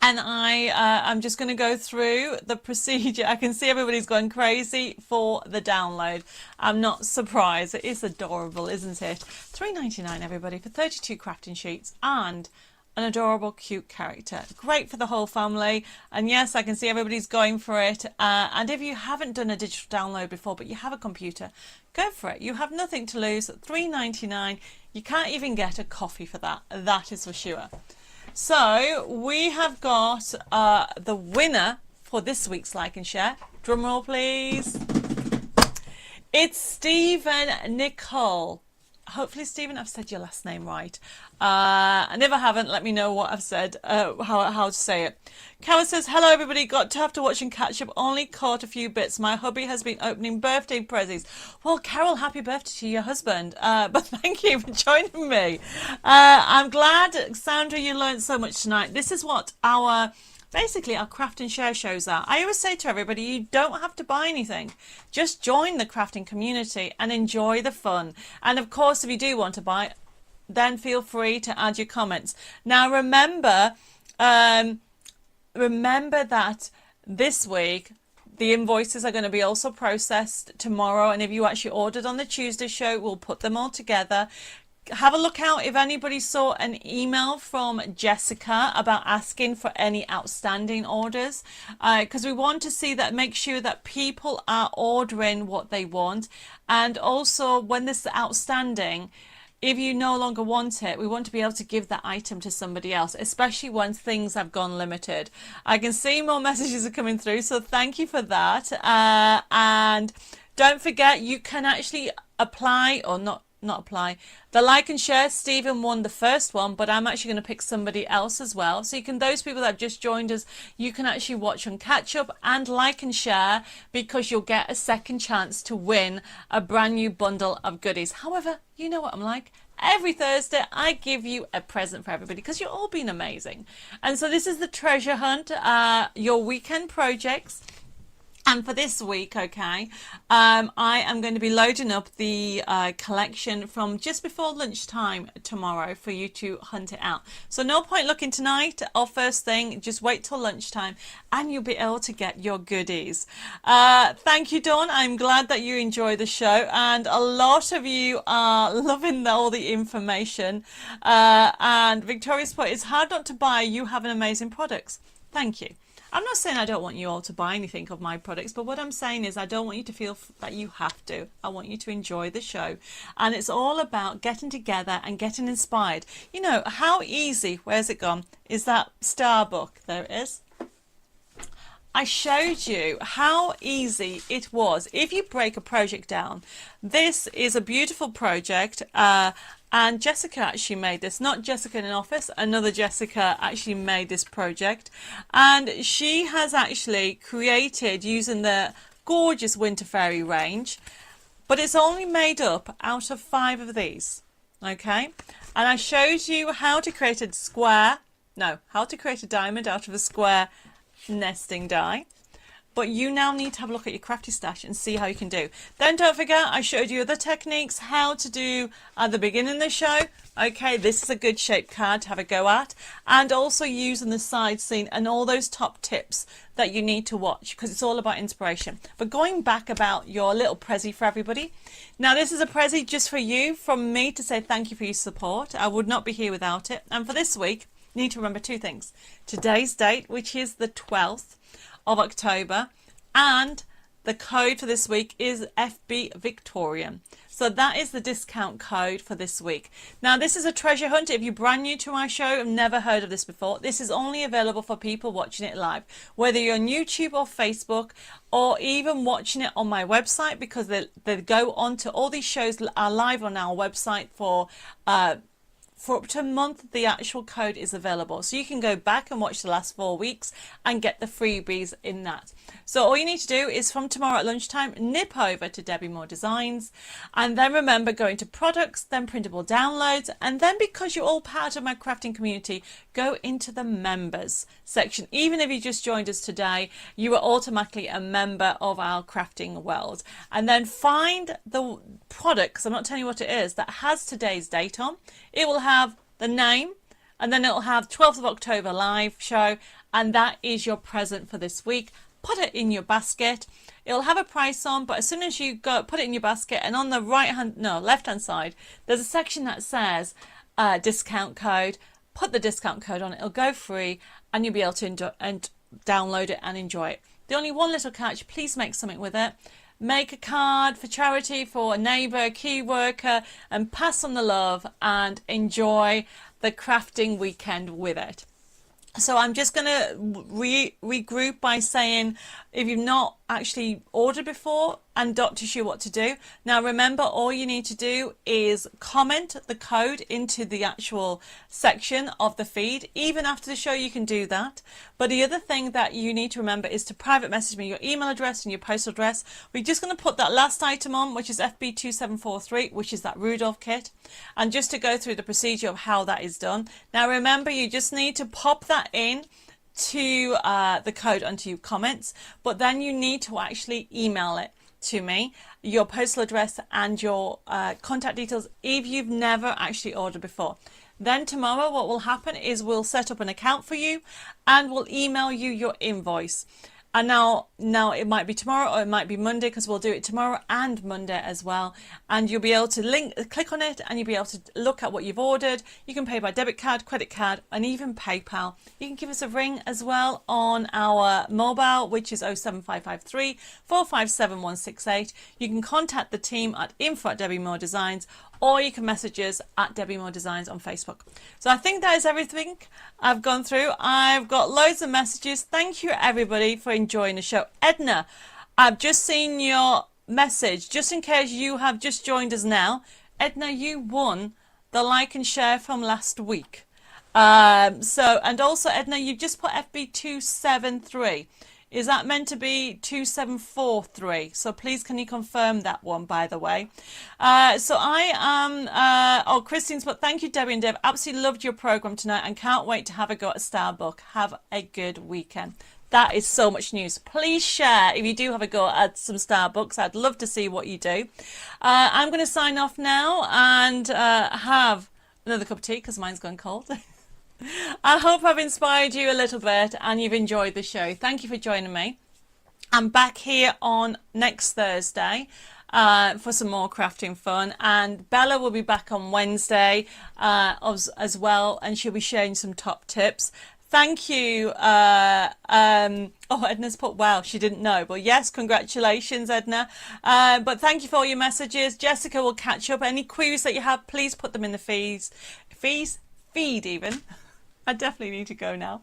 And I'm just going to go through the procedure. I can see everybody's going crazy for the download. I'm not surprised. It is adorable, isn't it? $3.99, everybody, for 32 crafting sheets and an adorable, cute character. Great for the whole family. And yes, I can see everybody's going for it. And if you haven't done a digital download before, but you have a computer, go for it. You have nothing to lose. $3.99. You can't even get a coffee for that. That is for sure. So we have got the winner for this week's Like and Share. Drum roll, please. It's Stephen Nicole. Hopefully, Stephen, I've said your last name right. And if I haven't, let me know what I've said, how to say it. Carol says, hello, everybody. Got to have to watch and catch up. Only caught a few bits. My hubby has been opening birthday presents. Well, Carol, happy birthday to your husband. But thank you for joining me. I'm glad, Sandra, you learned so much tonight. This is what basically our craft and share shows are. I always say to everybody, you don't have to buy anything. Just join the crafting community and enjoy the fun. And of course, if you do want to buy, then feel free to add your comments. Now remember that this week the invoices are going to be also processed tomorrow, and if you actually ordered on the Tuesday show, we'll put them all together. Have a look out if anybody saw an email from Jessica about asking for any outstanding orders, because we want to see that, make sure that people are ordering what they want. And also, when this is outstanding, if you no longer want it, we want to be able to give that item to somebody else, especially once things have gone limited. I can see more messages are coming through, so thank you for that. And don't forget, you can actually apply, or not apply, the like and share. Stephen won the first one, but I'm actually going to pick somebody else as well. So you can, those people that have just joined us, you can actually watch on catch up and like and share, because you'll get a second chance to win a brand new bundle of goodies. However, you know what I'm like. Every Thursday, I give you a present for everybody because you've all been amazing. And so this is the treasure hunt, your weekend projects. And for this week, okay, I am going to be loading up the collection from just before lunchtime tomorrow for you to hunt it out. So no point looking tonight or first thing, just wait till lunchtime and you'll be able to get your goodies. Thank you, Dawn. I'm glad that you enjoy the show, and a lot of you are loving all the information. And Victoria's point, it's hard not to buy. You have an amazing products. Thank you. I'm not saying I don't want you all to buy anything of my products, but what I'm saying is I don't want you to feel that you have to. I want you to enjoy the show. And it's all about getting together and getting inspired. You know, how easy, where's it gone, is that star book? There it is. I showed you how easy it was if you break a project down. This is a beautiful project, and Jessica actually made this. Not Jessica in an office, another Jessica actually made this project, and she has actually created using the gorgeous Winter Fairy range, but it's only made up out of 5 of these, okay? And I showed you how to create a diamond out of a square nesting die, but you now need to have a look at your crafty stash and see how you can do. Then don't forget, I showed you other techniques how to do at the beginning of the show. Okay, this is a good shaped card to have a go at, and also using the side scene and all those top tips that you need to watch, because it's all about inspiration. But going back about your little prezi for everybody. Now this is a prezi just for you from me to say thank you for your support. I would not be here without it. And for this week, you need to remember 2 things. Today's date, which is the 12th of October, and the code for this week is FB Victorian. So that is the discount code for this week. Now this is a treasure hunt. If you're brand new to my show and never heard of this before, this is only available for people watching it live, whether you're on YouTube or Facebook, or even watching it on my website, because they go on to all these shows are live on our website for up to a month. The actual code is available, so you can go back and watch the last 4 weeks and get the freebies in that. So all you need to do is from tomorrow at lunchtime, nip over to Debbi Moore Designs, and then remember, going to products, then printable downloads, and then, because you're all part of my crafting community, go into the members section. Even if you just joined us today, you are automatically a member of our crafting world. And then find the product, because I'm not telling you what it is, that has today's date on. It will have the name, and then it'll have 12th of October live show, and that is your present for this week. Put it in your basket. It'll have a price on, but as soon as you go put it in your basket, and on the left hand side, there's a section that says discount code. Put the discount code on it. It'll go free, and you'll be able to download it and enjoy it. The only one little catch: please make something with it. Make a card for charity, for a neighbour, a key worker, and pass on the love and enjoy the crafting weekend with it. So I'm just going to regroup by saying, if you've not actually ordered before and Dr. Shu what to do. Now remember, all you need to do is comment the code into the actual section of the feed. Even after the show you can do that. But the other thing that you need to remember is to private message me your email address and your postal address. We're just going to put that last item on, which is FB2743, which is that Rudolph kit. And just to go through the procedure of how that is done. Now remember, you just need to pop that in to the code onto your comments, but then you need to actually email it to me, your postal address and your contact details if you've never actually ordered before. Then tomorrow what will happen is we'll set up an account for you and we'll email you your invoice. And now it might be tomorrow or it might be Monday, because we'll do it tomorrow and Monday as well. And you'll be able to click on it and you'll be able to look at what you've ordered. You can pay by debit card, credit card, and even PayPal. You can give us a ring as well on our mobile, which is 07553 457 168. You can contact the team at info@DebbiMoreDesigns, or you can message us at Debbi More Designs on Facebook. So I think that is everything I've gone through. I've got loads of messages. Thank you everybody for enjoying the show. Edna, I've just seen your message. Just in case you have just joined us now, Edna, you won the like and share from last week. And also Edna, you just put FB273. Is that meant to be 2743? So please can you confirm that one, by the way. So I am, Christine's put, thank you Debbie and Deb, absolutely loved your program tonight and can't wait to have a go at Starbuck. Have a good weekend. That is so much news. Please share if you do have a go at some Starbucks. I'd love to see what you do. I'm going to sign off now and have another cup of tea because mine's gone cold. I hope I've inspired you a little bit and you've enjoyed the show. Thank you for joining me. I'm back here on next Thursday for some more crafting fun, and Bella will be back on Wednesday as well, and she'll be sharing some top tips. Thank you. Edna's put, wow, she didn't know. But yes, congratulations, Edna. But thank you for all your messages. Jessica will catch up. Any queries that you have, please put them in the feed even. I definitely need to go now.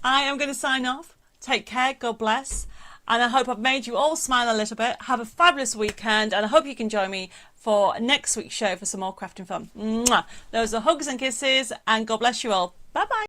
I am going to sign off. Take care. God bless. And I hope I've made you all smile a little bit. Have a fabulous weekend. And I hope you can join me for next week's show for some more crafting fun. Mwah. Those are hugs and kisses. And God bless you all. Bye-bye.